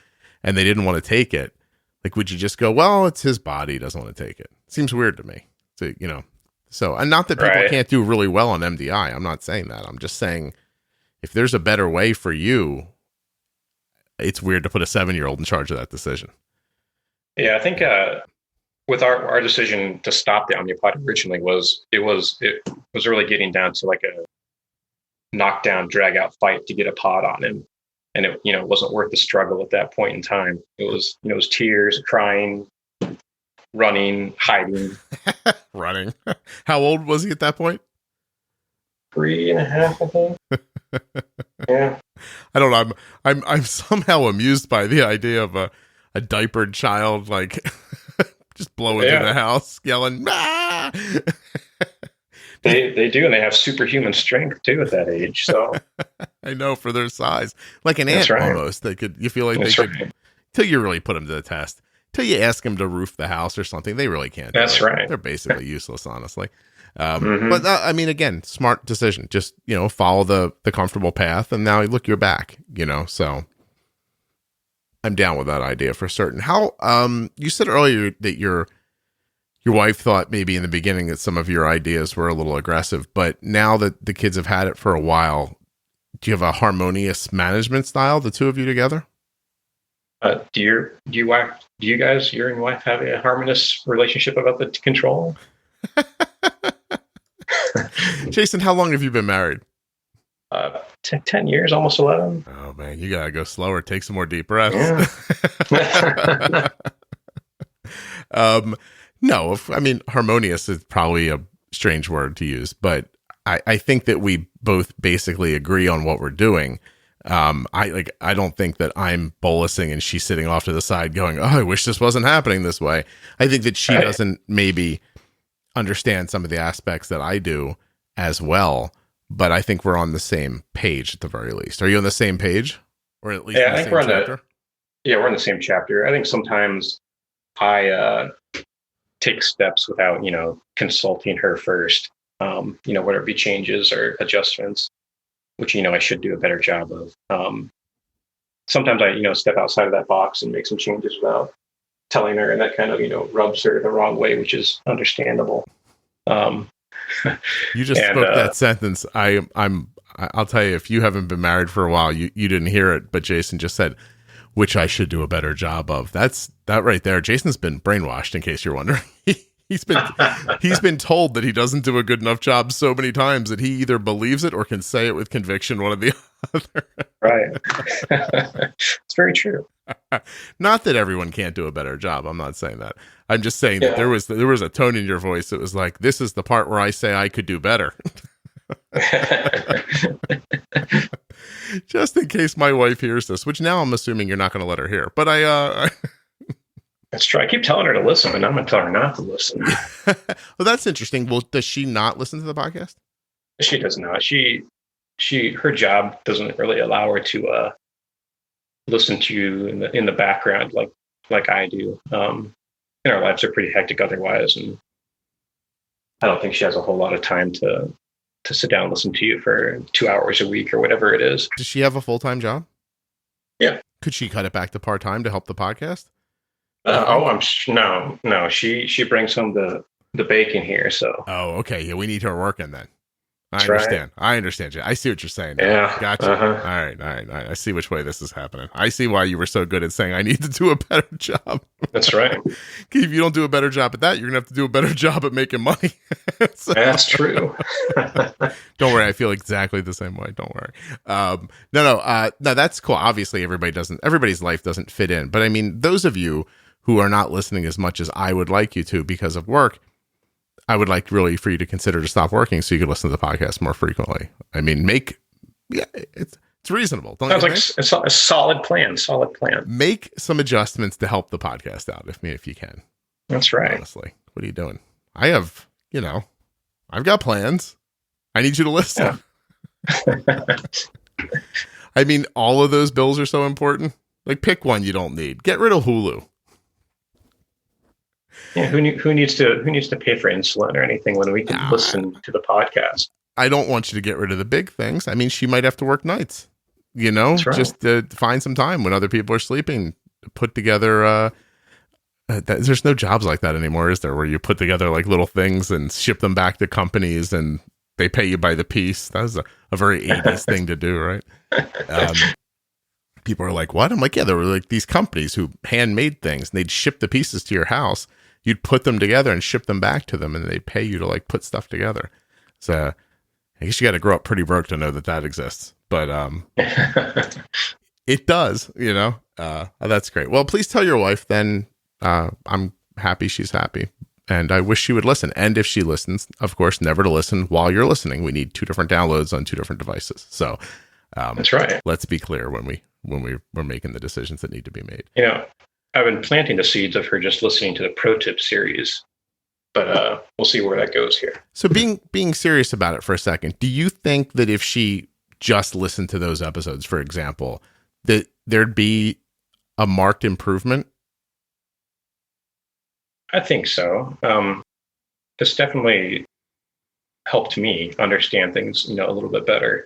and they didn't want to take it, like, would you just go, well, it's his body, he doesn't want to take it? Seems weird to me. So, and not that people can't do really well on MDI. I'm not saying that. I'm just saying if there's a better way for you, it's weird to put a 7-year-old in charge of that decision. Yeah, I think with our decision to stop the Omnipod originally it was really getting down to like a knockdown, drag out fight to get a pod on him. And it wasn't worth the struggle at that point in time. It was tears, crying, running, hiding. Running. How old was he at that point? 3.5, I think. Yeah. I don't know. I'm somehow amused by the idea of a diapered child, like, just blowing through the house, yelling, ah! They do, and they have superhuman strength too at that age. So I know, for their size, like an ant almost. You feel like they could, till you really put them to the test, till you ask them to roof the house or something. They really can't. That's right. They're basically useless, honestly. But I mean, again, smart decision. Just follow the comfortable path, and now look, you're back. So I'm down with that idea for certain. How you said earlier that your wife thought maybe in the beginning that some of your ideas were a little aggressive, but now that the kids have had it for a while, do you have a harmonious management style, the two of you together? Do you guys, you and your wife, have a harmonious relationship about the control? Jason, how long have you been married? 10 years, almost 11. Oh man, you gotta go slower. Take some more deep breaths. Yeah. No, I mean, harmonious is probably a strange word to use, but I think that we both basically agree on what we're doing. I don't think that I'm bolusing and she's sitting off to the side going, oh, I wish this wasn't happening this way. I think that she doesn't maybe understand some of the aspects that I do as well, but I think we're on the same page at the very least. Are you on the same page? Or at least I think we're on chapter? We're in the same chapter. I think sometimes I take steps without, consulting her first, whether it be changes or adjustments, which, I should do a better job of. Sometimes I, step outside of that box and make some changes without telling her, and that kind of, rubs her the wrong way, which is understandable. You just spoke that sentence. I'll tell you, if you haven't been married for a while, you didn't hear it, but Jason just said, which I should do a better job of. That right there. Jason's been brainwashed, in case you're wondering. He's been told that he doesn't do a good enough job so many times that he either believes it or can say it with conviction, one or the other. Right. It's very true. Not that everyone can't do a better job. I'm not saying that. I'm just saying that there was a tone in your voice that was like, this is the part where I say I could do better. Just in case my wife hears this, which now I'm assuming you're not going to let her hear, but That's true. I keep telling her to listen, and I'm going to tell her not to listen. Well, that's interesting. Well, does she not listen to the podcast? She does not. Her job doesn't really allow her to listen to you in the background like I do. And our lives are pretty hectic otherwise, and I don't think she has a whole lot of time to sit down and listen to you for 2 hours a week or whatever it is. Does she have a full-time job? Yeah. Could she cut it back to part-time to help the podcast? No. She brings home the bacon here. So. Oh, okay. Yeah, we need her working then. That's I understand you. I see what you're saying. Yeah. Gotcha. All right. I see which way this is happening. I see why you were so good at saying I need to do a better job. That's right. If you don't do a better job at that, you're gonna have to do a better job at making money. That's true. Don't worry. I feel exactly the same way. Don't worry. No, that's cool. Obviously, everybody's life doesn't fit in. But I mean, those of you who are not listening as much as I would like you to because of work, I would like really for you to consider to stop working so you can listen to the podcast more frequently. I mean, it's reasonable. Sounds like a solid plan. Make some adjustments to help the podcast out if you can. That's right. Honestly, what are you doing? I've got plans. I need you to listen. Yeah. I mean, all of those bills are so important. Like, pick one you don't need. Get rid of Hulu. Yeah, who needs to pay for insulin or anything when we can listen to the podcast? I don't want you to get rid of the big things. I mean, she might have to work nights, right. Just to find some time when other people are sleeping, put together, there's no jobs like that anymore, is there? Where you put together like little things and ship them back to companies and they pay you by the piece. That was a very 80s thing to do, right? People are like, what? I'm like, yeah, there were like these companies who handmade things and they'd ship the pieces to your house. You'd put them together and ship them back to them, and they'd pay you to like put stuff together. So I guess you got to grow up pretty broke to know that exists, but it does, that's great. Well, please tell your wife then, I'm happy she's happy, and I wish she would listen. And if she listens, of course, never to listen while you're listening. We need 2 different downloads on 2 different devices. So that's right. Let's be clear when we're making the decisions that need to be made. I've been planting the seeds of her just listening to the Pro Tip series, but we'll see where that goes here. So being serious about it for a second, do you think that if she just listened to those episodes, for example, that there'd be a marked improvement? I think so. This definitely helped me understand things, a little bit better.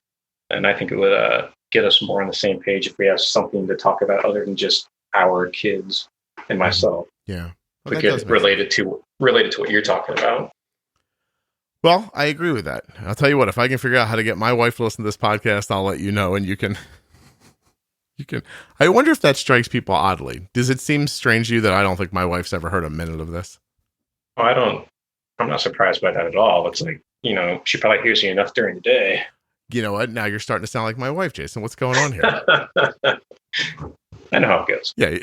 And I think it would get us more on the same page if we have something to talk about other than just our kids and myself. Yeah. Well, to get related to what you're talking about. Well, I agree with that. I'll tell you what, if I can figure out how to get my wife to listen to this podcast, I'll let you know, and you can. I wonder if that strikes people oddly. Does it seem strange to you that I don't think my wife's ever heard a minute of this? Oh, I'm not surprised by that at all. It's like, she probably hears you enough during the day. You know what? Now you're starting to sound like my wife, Jason. What's going on here? I know how it goes. Yeah.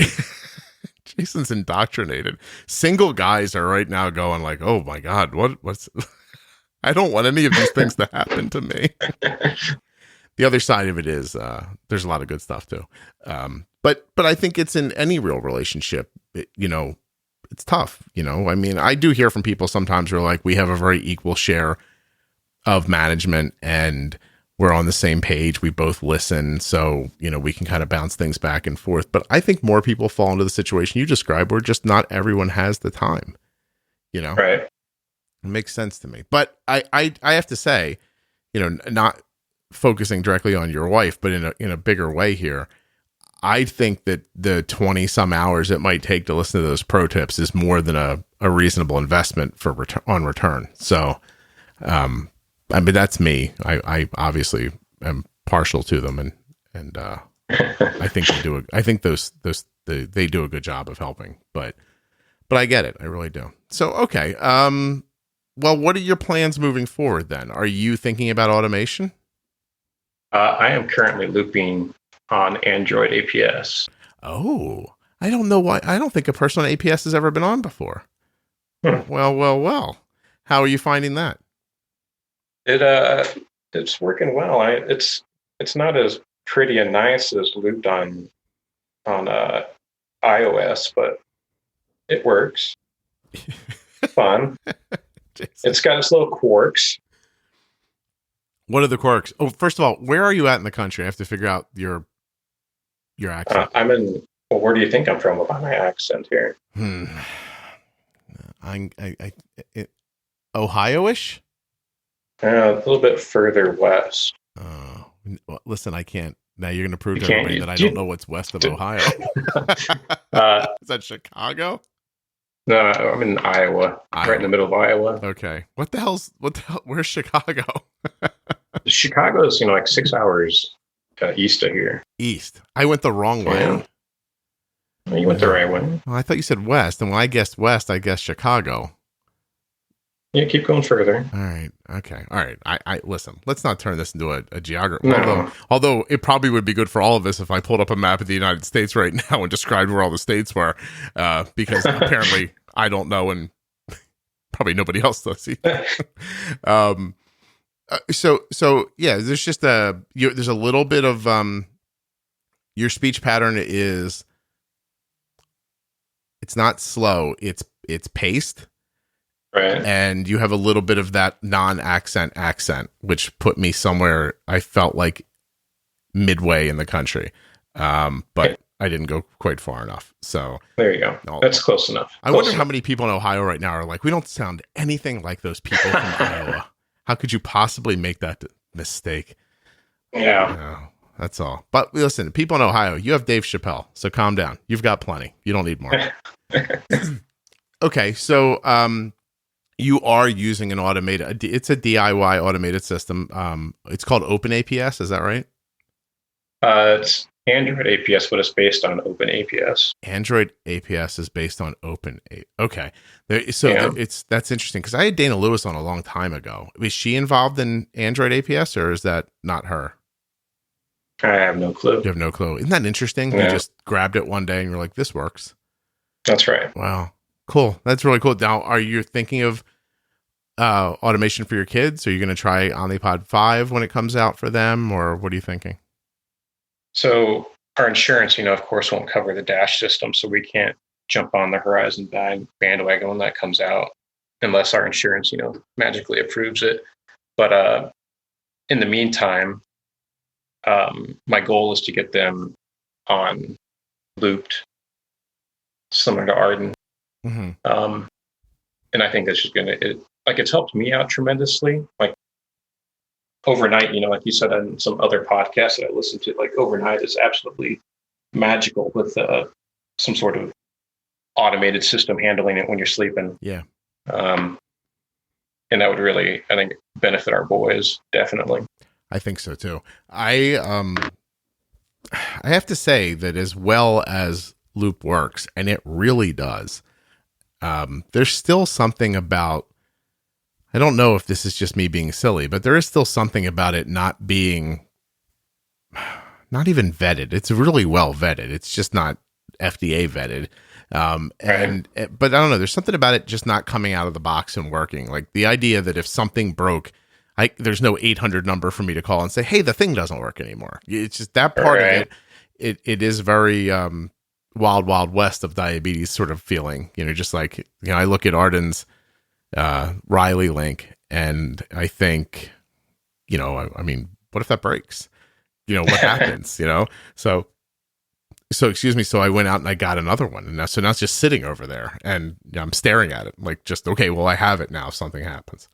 Jason's indoctrinated. Single guys are right now going like, oh my God, what's I don't want any of these things to happen to me. The other side of it is there's a lot of good stuff too. But I think it's in any real relationship, it's tough. I mean, I do hear from people sometimes who are like, we have a very equal share of management and we're on the same page. We both listen. So, we can kind of bounce things back and forth. But I think more people fall into the situation you described where just not everyone has the time, Right. It makes sense to me. But I have to say, not focusing directly on your wife, but in a bigger way here, I think that the 20 some hours it might take to listen to those pro tips is more than a reasonable investment for return. So, I mean, that's me. I obviously am partial to them and I think they do a good job of helping, but I get it. I really do. So, okay. Well, what are your plans moving forward then? Are you thinking about automation? I am currently looping on Android APS. Oh, I don't know why. I don't think a person on APS has ever been on before. Well. How are you finding that? It's working well. It's not as pretty and nice as looped on iOS, but it works. Fun. It's got its little quirks. What are the quirks? Oh, first of all, where are you at in the country? I have to figure out your accent. I'm in. Well, where do you think I'm from about my accent here? Ohio-ish? A little bit further west. Well, listen, I can't. Now you're going to prove to everybody that I don't know what's west of Ohio. Is that Chicago? No, I'm in Iowa, right in the middle of Iowa. Okay. What the hell? Where's Chicago? Chicago is, like 6 hours east of here. East. I went the wrong way. Yeah. Well, you went the right way. Well, I thought you said west, and when I guessed west, I guessed Chicago. Yeah, keep going further. All right. Okay. All right. I listen. Let's not turn this into a geography. No. Although it probably would be good for all of us if I pulled up a map of the United States right now and described where all the states were, because apparently I don't know, and probably nobody else does either. So yeah, there's just there's a little bit of your speech pattern is, it's not slow, it's paced. Right. And you have accent, little bit of that accent, which put me somewhere I felt like midway in the country. But I didn't go quite far enough. So there you go. That's close enough. I wonder how many people in Ohio right now are like, we don't sound anything like those people from Iowa. How could you possibly make that mistake? Yeah. No, that's all. But listen, people in Ohio, you have Dave Chappelle, so calm down. You've got plenty. You don't need more. Okay, so you are using an automated, it's a DIY automated system. It's called Open APS. Is that right? It's Android APS, but it's based on Open APS. Android APS is based on Open. Okay. That's interesting, because I had Dana Lewis on a long time ago. Was she involved in Android APS, or is that not her? I have no clue. You have no clue. Isn't that interesting? Yeah. You just grabbed it one day and you're like, this works. That's right. Wow. Cool. That's really cool. Now, are you thinking of automation for your kids? Are you going to try Omnipod 5 when it comes out for them, or what are you thinking? So our insurance, of course, won't cover the dash system, so we can't jump on the Horizon bandwagon when that comes out, unless our insurance, magically approves it. But in the meantime, my goal is to get them on Looped, similar to Arden. Mm-hmm. And I think that's just it's helped me out tremendously. Like overnight, like you said on some other podcasts that I listened to, like overnight is absolutely magical with some sort of automated system handling it when you're sleeping. Yeah. And that would really, I think, benefit our boys, definitely. I think so too. I have to say that as well as Loop works, and it really does, there's still something about, I don't know if this is just me being silly, but there is still something about it not being, not even vetted. It's really well vetted. It's just not FDA vetted. But I don't know, there's something about it just not coming out of the box and working. Like the idea that if something broke, there's no 800 number for me to call and say, hey, the thing doesn't work anymore. It's just that part of it. It is very wild, wild west of diabetes sort of feeling, just like, I look at Arden's Riley link and I think, I mean, what if that breaks? What happens, So excuse me. So I went out and I got another one. And now it's just sitting over there and I'm staring at it like, just, okay, well, I have it now if something happens.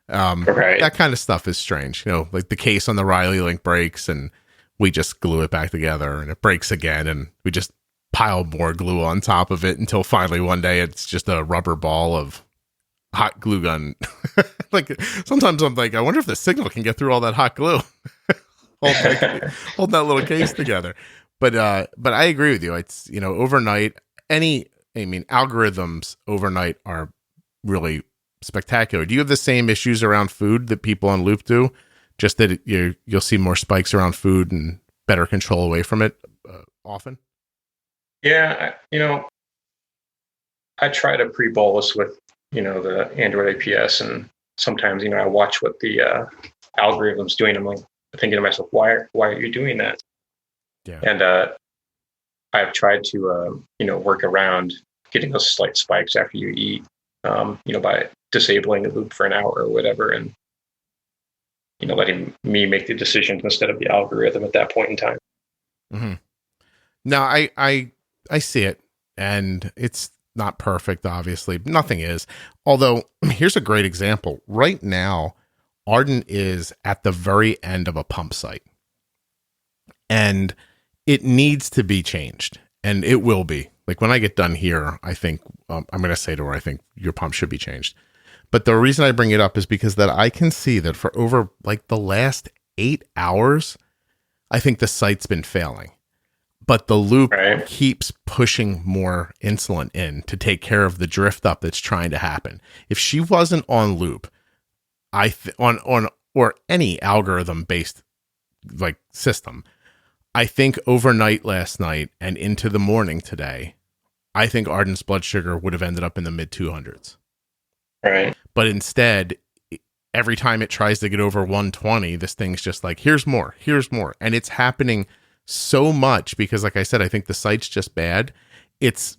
That kind of stuff is strange. Like the case on the Riley link breaks and we just glue it back together and it breaks again. And we just pile more glue on top of it until finally one day it's just a rubber ball of hot glue gun. Like sometimes I'm like, I wonder if the signal can get through all that hot glue. hold that little case together. But I agree with you. It's, overnight, algorithms overnight are really spectacular. Do you have the same issues around food that people on Loop do? Just that you'll see more spikes around food and better control away from it often? Yeah. I try to pre-bolus with, the Android APS, and sometimes, I watch what the algorithm's doing. I'm like thinking to myself, why are you doing that? Yeah. And I've tried to, work around getting those slight spikes after you eat, by disabling the loop for an hour or whatever, and, letting me make the decisions instead of the algorithm at that point in time. Mm-hmm. No, I see it, and it's not perfect, obviously. Nothing is. Although, here's a great example. Right now, Arden is at the very end of a pump site. And it needs to be changed. And it will be. Like when I get done here, I think, I'm going to say to her, I think your pump should be changed. But the reason I bring it up is because that I can see that for over like the last 8 hours, I think the site's been failing. But the loop keeps pushing more insulin in to take care of the drift up that's trying to happen. If she wasn't on loop, or any algorithm based like system, I think overnight last night and into the morning today, I think Arden's blood sugar would have ended up in the mid 200s. Right. But instead, every time it tries to get over 120, this thing's just like, here's more. And it's happening so much because, like I said, I think the site's just bad. It's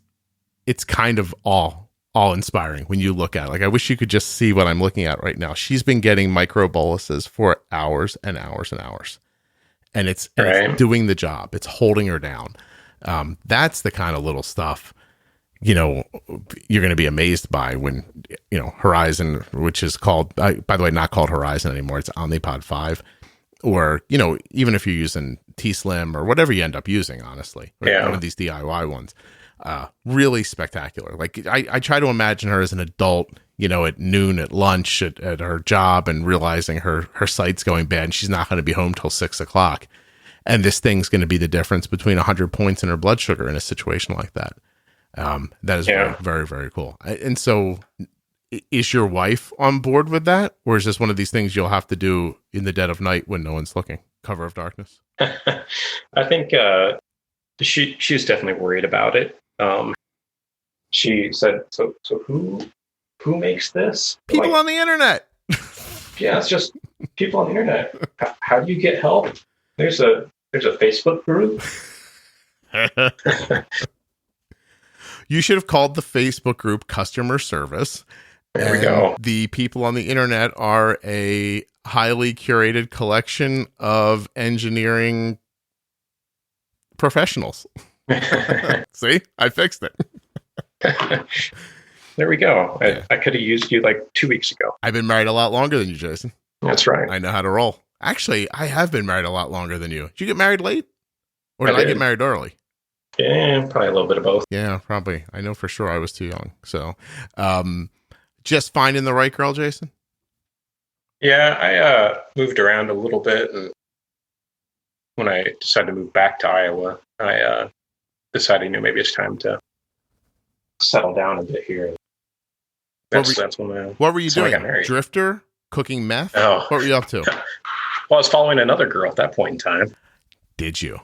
kind of all inspiring when you look at it. Like, I wish you could just see what I'm looking at right now. She's been getting micro boluses for hours and hours and hours. And it's doing the job. It's holding her down. That's the kind of little stuff, you're going to be amazed by when, Horizon, which is called, by the way, not called Horizon anymore. It's Omnipod 5. Or, even if you're using T-Slim or whatever you end up using, honestly. One of these DIY ones. Really spectacular. Like, I try to imagine her as an adult, at noon, at lunch, at her job, and realizing her site's going bad and she's not going to be home till 6 o'clock. And this thing's going to be the difference between 100 points in her blood sugar in a situation like that. That is very, very, very cool. And so, is your wife on board with that? Or is this one of these things you'll have to do in the dead of night when no one's looking? Cover of darkness? I think she's definitely worried about it. She said, so who makes this? People on the internet. Yeah, it's just people on the internet. How do you get help? There's a Facebook group. You should have called the Facebook group customer service. There we go. The people on the internet are a highly curated collection of engineering professionals. See, I fixed it. There we go. I could have used you like 2 weeks ago. I've been married a lot longer than you, Jason. That's right. I know how to roll. Actually, I have been married a lot longer than you. Did you get married late? Or did I get married early? Yeah, probably a little bit of both. Yeah, probably. I know for sure I was too young. So, just finding the right girl, Jason? Yeah, I moved around a little bit. And when I decided to move back to Iowa, I decided, maybe it's time to settle down a bit here. That's when what were you doing? Drifter? Cooking meth? Oh. What were you up to? Well, I was following another girl at that point in time. Did you?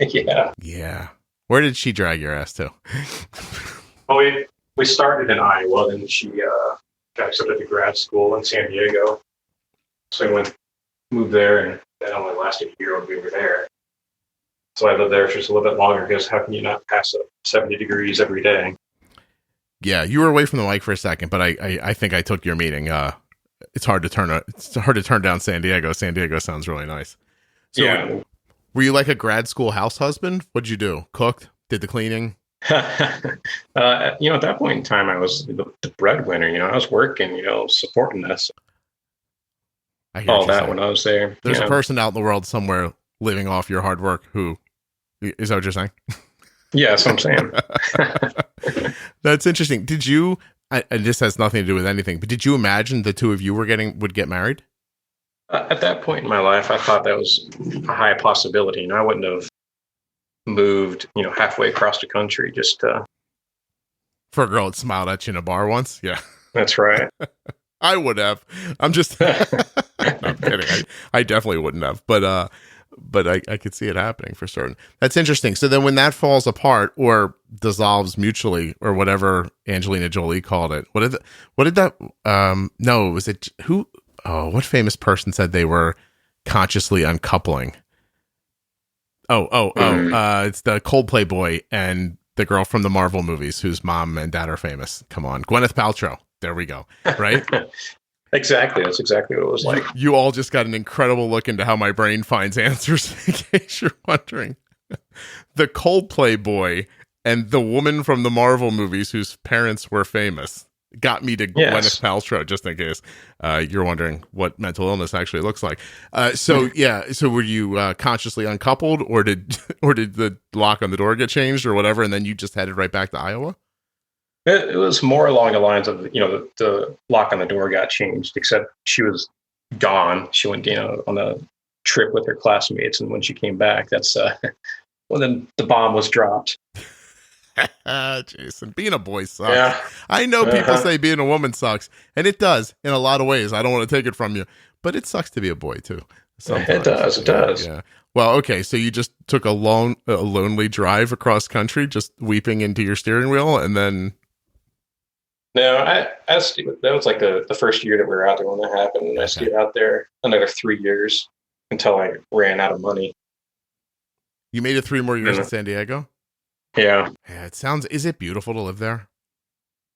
Yeah. Yeah. Where did she drag your ass to? Well, we started in Iowa, and she got accepted to grad school in San Diego. So I moved there, and that only lasted a year when we were there. So I lived there for just a little bit longer because how can you not pass up 70 degrees every day? Yeah, you were away from the mic for a second, but I think I took your meaning. It's hard to turn down San Diego. San Diego sounds really nice. So Yeah. were you like a grad school house husband? What'd you do? Cooked? Did the cleaning? At that point in time, I was the breadwinner. I was working, supporting us. I hear All what you're that saying. when I was there. There's a person out in the world somewhere living off your hard work who, is that what you're saying? Yeah, that's what I'm saying. That's interesting. Did you, and this has nothing to do with anything, but did you imagine the two of you would get married? At that point in my life, I thought that was a high possibility. I wouldn't have moved, halfway across the country just to... For a girl that smiled at you in a bar once? Yeah. That's right. I would have. I'm just... I'm kidding. I definitely wouldn't have. But I could see it happening for certain. That's interesting. So then when that falls apart or dissolves mutually or whatever Angelina Jolie called it, what did that... no, was it... Who... Oh, what famous person said they were consciously uncoupling? It's the Coldplay boy and the girl from the Marvel movies whose mom and dad are famous. Come on. Gwyneth Paltrow. There we go. Right? Exactly. That's exactly what it was like. You all just got an incredible look into how my brain finds answers, in case you're wondering. The Coldplay boy and the woman from the Marvel movies whose parents were famous got me to Gwyneth Paltrow, just in case you're wondering what mental illness actually looks like. So were you consciously uncoupled, or did the lock on the door get changed or whatever, and then you just headed right back to Iowa? It was more along the lines of, the lock on the door got changed, except she was gone. She went, on a trip with her classmates, and when she came back, that's when the bomb was dropped. Jason, being a boy sucks. Yeah. I know people say being a woman sucks, and it does in a lot of ways. I don't want to take it from you, but it sucks to be a boy too. Sometimes. It does. Yeah. Well, okay, so you just took a lonely drive across country, just weeping into your steering wheel, and then... No, that was like the first year that we were out there when that happened, and I stayed out there another 3 years until I ran out of money. You made it 3 more years in San Diego? Yeah. It sounds... Is it beautiful to live there?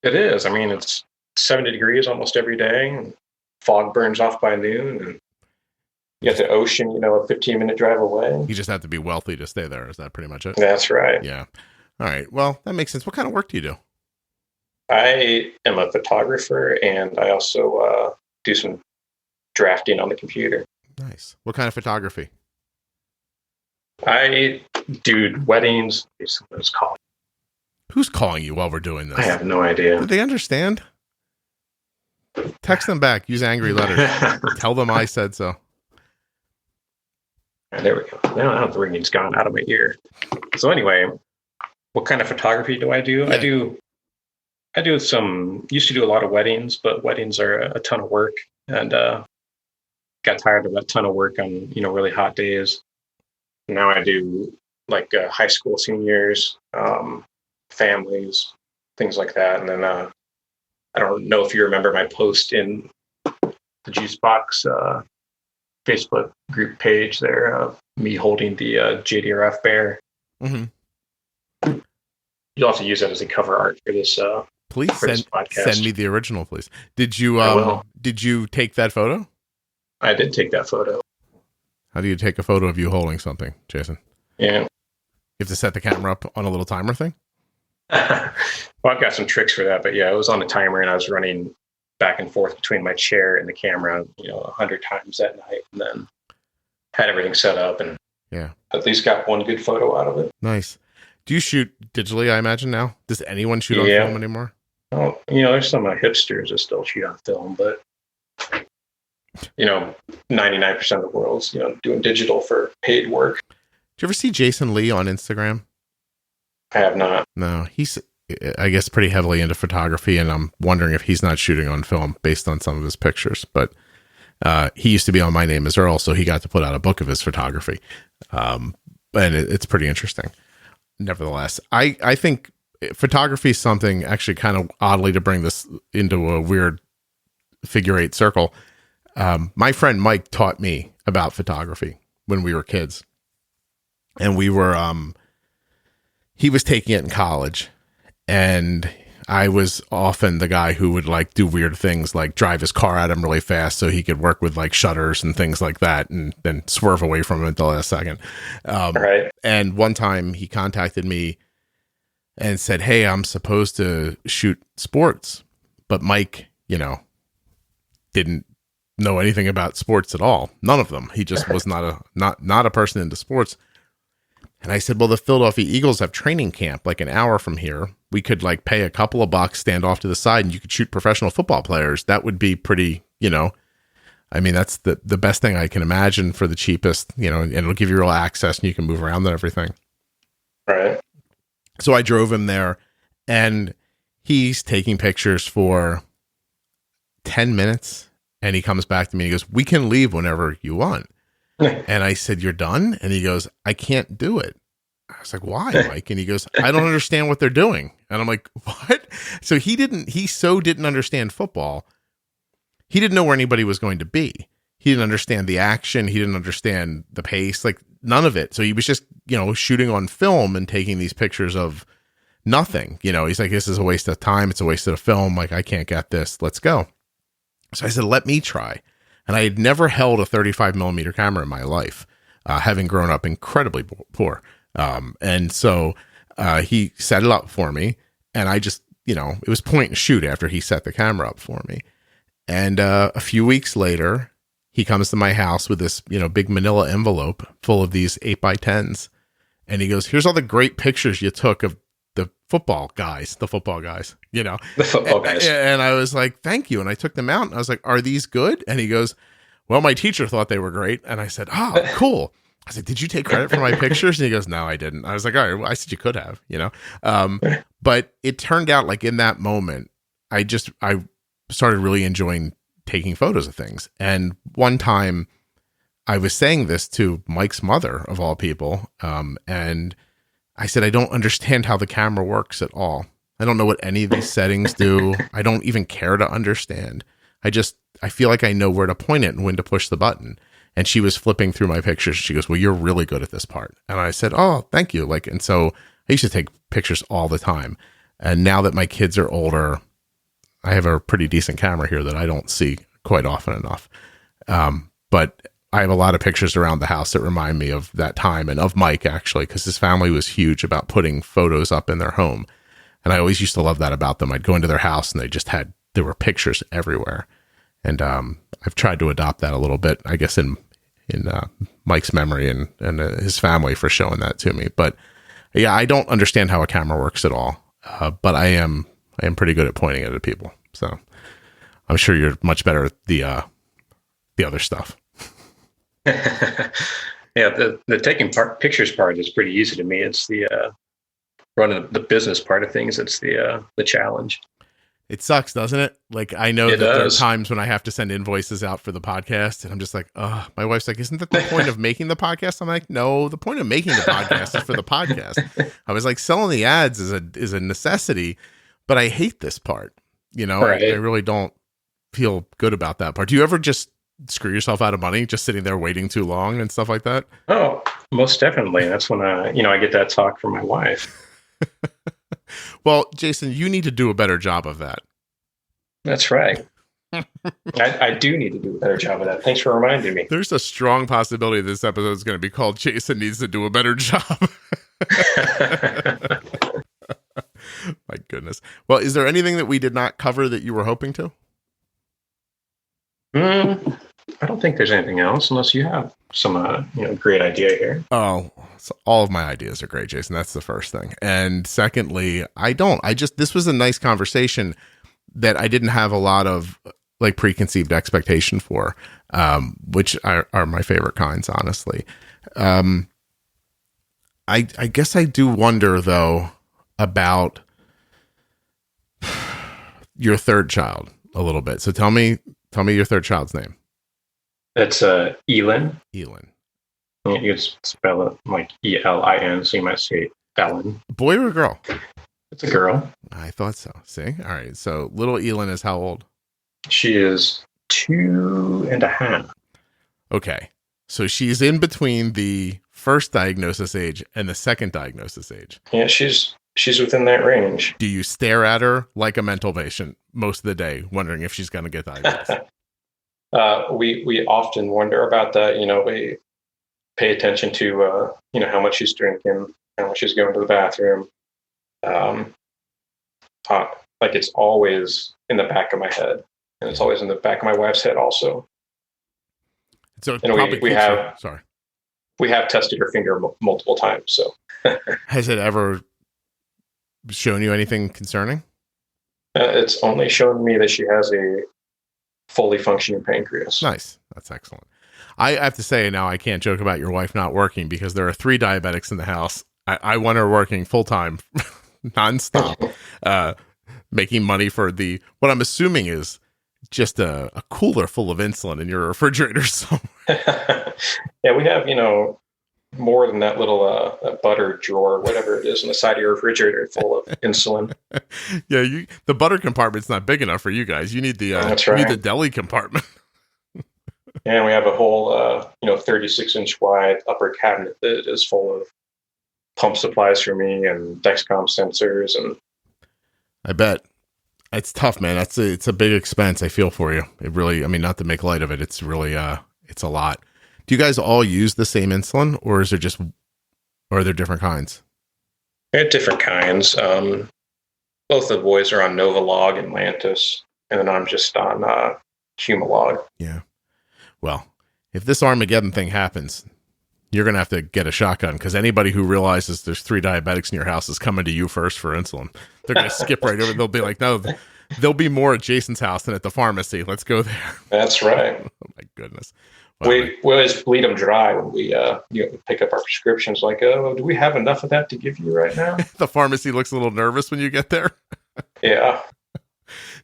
It is. I mean, it's 70 degrees almost every day, and fog burns off by noon, and you get the ocean, a 15-minute drive away. You just have to be wealthy to stay there. Is that pretty much it? That's right. Yeah. All right. Well, that makes sense. What kind of work do you do? I am a photographer, and I also do some drafting on the computer. Nice. What kind of photography? I do weddings. Who's calling? Who's calling you while we're doing this? I have no idea. Do they understand? Text them back. Use angry letters. Tell them I said so. There we go. Now the ringing's gone out of my ear. So anyway, what kind of photography do I do? Yeah. I do used to do a lot of weddings, but weddings are a ton of work, and got tired of that ton of work on, really hot days. Now I do like high school seniors, families, things like that. And then I don't know if you remember my post in the Juicebox Facebook group page there of me holding the JDRF bear. Mm-hmm. You'll have to use that as a cover art for this. Please send me the original, please. Did you take that photo? I did take that photo. How do you take a photo of you holding something, Jason? Yeah. You have to set the camera up on a little timer thing? Well, I've got some tricks for that, but yeah, it was on a timer, and I was running back and forth between my chair and the camera, 100 times that night, and then had everything set up, and at least got one good photo out of it. Nice. Do you shoot digitally, I imagine, now? Does anyone shoot on film anymore? Well, there's some hipsters that still shoot on film, but 99% of the world's, doing digital for paid work. Do you ever see Jason Lee on Instagram? I have not. No, he's, I guess, pretty heavily into photography, and I'm wondering if he's not shooting on film based on some of his pictures. But he used to be on My Name is Earl, so he got to put out a book of his photography. And it's pretty interesting. nevertheless, I think photography is something, actually kind of oddly, to bring this into a weird figure eight circle. My friend Mike taught me about photography when we were kids, and we were, he was taking it in college, and I was often the guy who would like do weird things, like drive his car at him really fast so he could work with like shutters and things like that, and then swerve away from him at the last second. Right. And one time he contacted me and said, "Hey, I'm supposed to shoot sports," but Mike, didn't know anything about sports at all. None of them. He just was not a person into sports. And I said, "Well, the Philadelphia Eagles have training camp like an hour from here. We could like pay a couple of bucks, stand off to the side, and you could shoot professional football players. That would be pretty, I mean, that's the best thing I can imagine for the cheapest, and it'll give you real access and you can move around and everything." Right. So I drove him there, and he's taking pictures for 10 minutes, and he comes back to me and he goes, "We can leave whenever you want." And I said, "You're done?" And he goes, "I can't do it." I was like, "Why, Mike?" And he goes, "I don't understand what they're doing." And I'm like, "What?" So he didn't understand football. He didn't know where anybody was going to be. He didn't understand the action. He didn't understand the pace, like none of it. So he was just, shooting on film and taking these pictures of nothing. He's like, "This is a waste of time. It's a waste of film. Like, I can't get this. Let's go." So I said, "Let me try." And I had never held a 35 millimeter camera in my life, having grown up incredibly poor. And so he set it up for me, and I just, it was point and shoot after he set the camera up for me. And a few weeks later, he comes to my house with this, big manila envelope full of these 8x10s. And he goes, "Here's all the great pictures you took of the football guys. The football guys. And I was like, "Thank you." And I took them out, and I was like, "Are these good?" And he goes, "Well, my teacher thought they were great." And I said, "Oh, cool." I said, "Did you take credit for my pictures?" And he goes, "No, I didn't." I was like, "All right, well, I said you could have, but it turned out like in that moment, I started really enjoying taking photos of things. And one time I was saying this to Mike's mother of all people. And I said, "I don't understand how the camera works at all. I don't know what any of these settings do. I don't even care to understand. I feel like I know where to point it and when to push the button." And she was flipping through my pictures. She goes, "Well, you're really good at this part." And I said, "Oh, thank you." And so I used to take pictures all the time. And now that my kids are older, I have a pretty decent camera here that I don't see quite often enough. But I have a lot of pictures around the house that remind me of that time, and of Mike, actually, because his family was huge about putting photos up in their home. And I always used to love that about them. I'd go into their house and there were pictures everywhere. And I've tried to adopt that a little bit, I guess, in Mike's memory and his family for showing that to me. But yeah, I don't understand how a camera works at all. But I am pretty good at pointing it at people. So I'm sure you're much better at the other stuff. Yeah, the taking pictures part is pretty easy to me. It's the running the business part of things. It's the challenge. It sucks, doesn't it? Like, I know that there are times when I have to send invoices out for the podcast, and I'm just like, oh, my wife's like, "Isn't that the point of making the podcast?" I'm like, "No, the point of making the podcast is for the podcast." I was like, selling the ads is a necessity, but I hate this part. Right. I really don't feel good about that part. Do you ever just screw yourself out of money just sitting there waiting too long and stuff like that? Oh, most definitely. That's when I get that talk from my wife. Well, Jason, you need to do a better job of that. That's right. I do need to do a better job of that. Thanks for reminding me. There's a strong possibility this episode is going to be called "Jason Needs to Do a Better Job." My goodness. Well, is there anything that we did not cover that you were hoping to? I don't think there's anything else, unless you have some great idea here. Oh, so all of my ideas are great, Jason. That's the first thing. And secondly, this was a nice conversation that I didn't have a lot of like preconceived expectation for, which are my favorite kinds, honestly. I guess I do wonder though about your third child a little bit. So tell me your third child's name. That's Elin. Elin. You could spell it like Elin, so you might say Fallon. Boy or girl? It's a girl. I thought so. See? All right. So little Elin is how old? She is 2.5. Okay. So she's in between the first diagnosis age and the second diagnosis age. Yeah, she's within that range. Do you stare at her like a mental patient most of the day, wondering if she's going to get diabetes? We often wonder about that. We pay attention to how much she's drinking, how much she's going to the bathroom. Like it's always in the back of my head, and it's always in the back of my wife's head also. So we have tested her finger multiple times. So has it ever shown you anything concerning? It's only shown me that she has a fully functioning pancreas. Nice. That's excellent. I have to say now, I can't joke about your wife not working because there are 3 diabetics in the house. I want her working full time, nonstop, making money for what I'm assuming is just a cooler full of insulin in your refrigerator somewhere. Yeah, we have, more than that little butter drawer, whatever it is, on the side of your refrigerator full of insulin. Yeah, the butter compartment's not big enough for you guys. You need That's right. You need the deli compartment. And we have a whole, 36-inch wide upper cabinet that is full of pump supplies for me and Dexcom sensors. And I bet. It's tough, man. It's a big expense. I feel for you. It really, not to make light of it. It's really, it's a lot. Do you guys all use the same insulin, or is there or are there different kinds? We have different kinds. Both the boys are on Novolog and Lantus, and then I'm just on Humalog. Yeah. Well, if this Armageddon thing happens, you're going to have to get a shotgun, because anybody who realizes there's 3 diabetics in your house is coming to you first for insulin. They're going to skip right over. They'll be like, no, there'll be more at Jason's house than at the pharmacy. Let's go there. That's right. Oh, my goodness. Wow. We always bleed them dry when we pick up our prescriptions. Like, oh, do we have enough of that to give you right now? The pharmacy looks a little nervous when you get there. Yeah.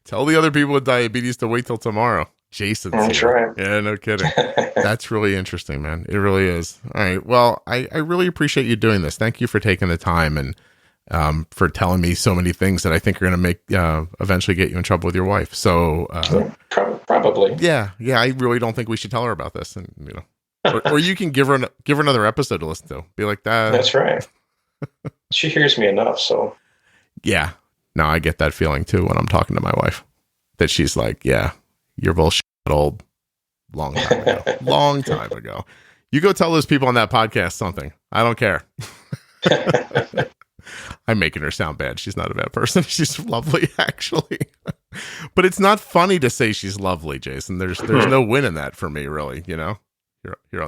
Tell the other people with diabetes to wait till tomorrow. Jason's That's here. right. Yeah, no kidding. That's really interesting, man. It really is. All right. Well, I really appreciate you doing this. Thank you for taking the time and for telling me so many things that I think are going to make eventually get you in trouble with your wife. So probably. Yeah. I really don't think we should tell her about this, and or you can give her another episode to listen to. Be like that. That's right. She hears me enough, so. Yeah. No, I get that feeling too when I'm talking to my wife. That she's like, yeah, you're bullshit old. Long time ago. You go tell those people on that podcast something. I don't care. I'm making her sound bad. She's not a bad person. She's lovely, actually. But it's not funny to say she's lovely, Jason. There's no win in that for me, really. You're on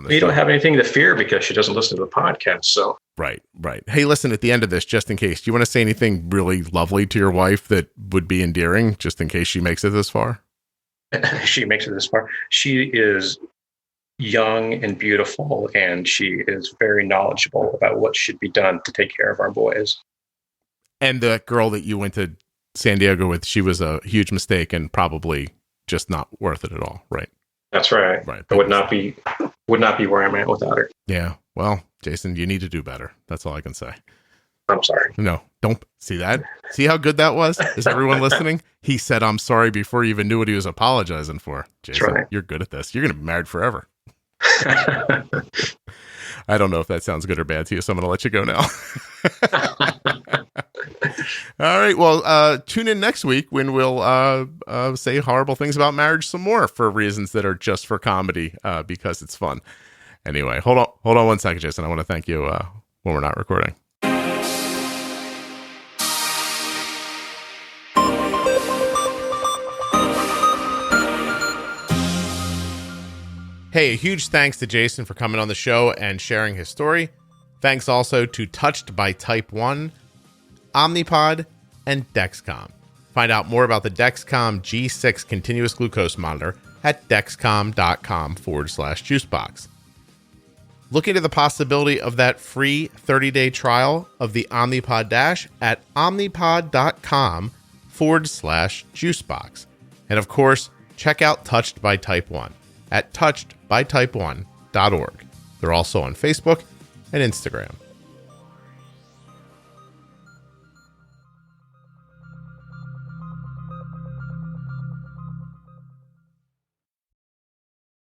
the You don't have anything to fear because she doesn't listen to the podcast. So right. Hey, listen, at the end of this, just in case, do you want to say anything really lovely to your wife that would be endearing, just in case she makes it this far? She makes it this far. She is young and beautiful, and she is very knowledgeable about what should be done to take care of our boys. And the girl that you went to San Diego with, she was a huge mistake and probably just not worth it at all, right? That's right. Right. I would not be where I'm at without her. Yeah. Well, Jason, you need to do better. That's all I can say. I'm sorry. No, don't see that. See how good that was? Is everyone listening? He said, I'm sorry before he even knew what he was apologizing for. Jason, right. You're good at this. You're going to be married forever. I don't know if that sounds good or bad to you, so I'm going to let you go now. All right. Well, tune in next week when we'll say horrible things about marriage some more for reasons that are just for comedy, because it's fun. Anyway, hold on 1 second, Jason. I want to thank you when we're not recording. Hey, a huge thanks to Jason for coming on the show and sharing his story. Thanks also to Touched by Type 1, Omnipod, and Dexcom. Find out more about the Dexcom G6 continuous glucose monitor at dexcom.com/juicebox. Look into the possibility of that free 30-day trial of the Omnipod Dash at omnipod.com/juicebox. And of course, check out Touched by Type 1 at touchedbytype1.org. They're also on Facebook and Instagram.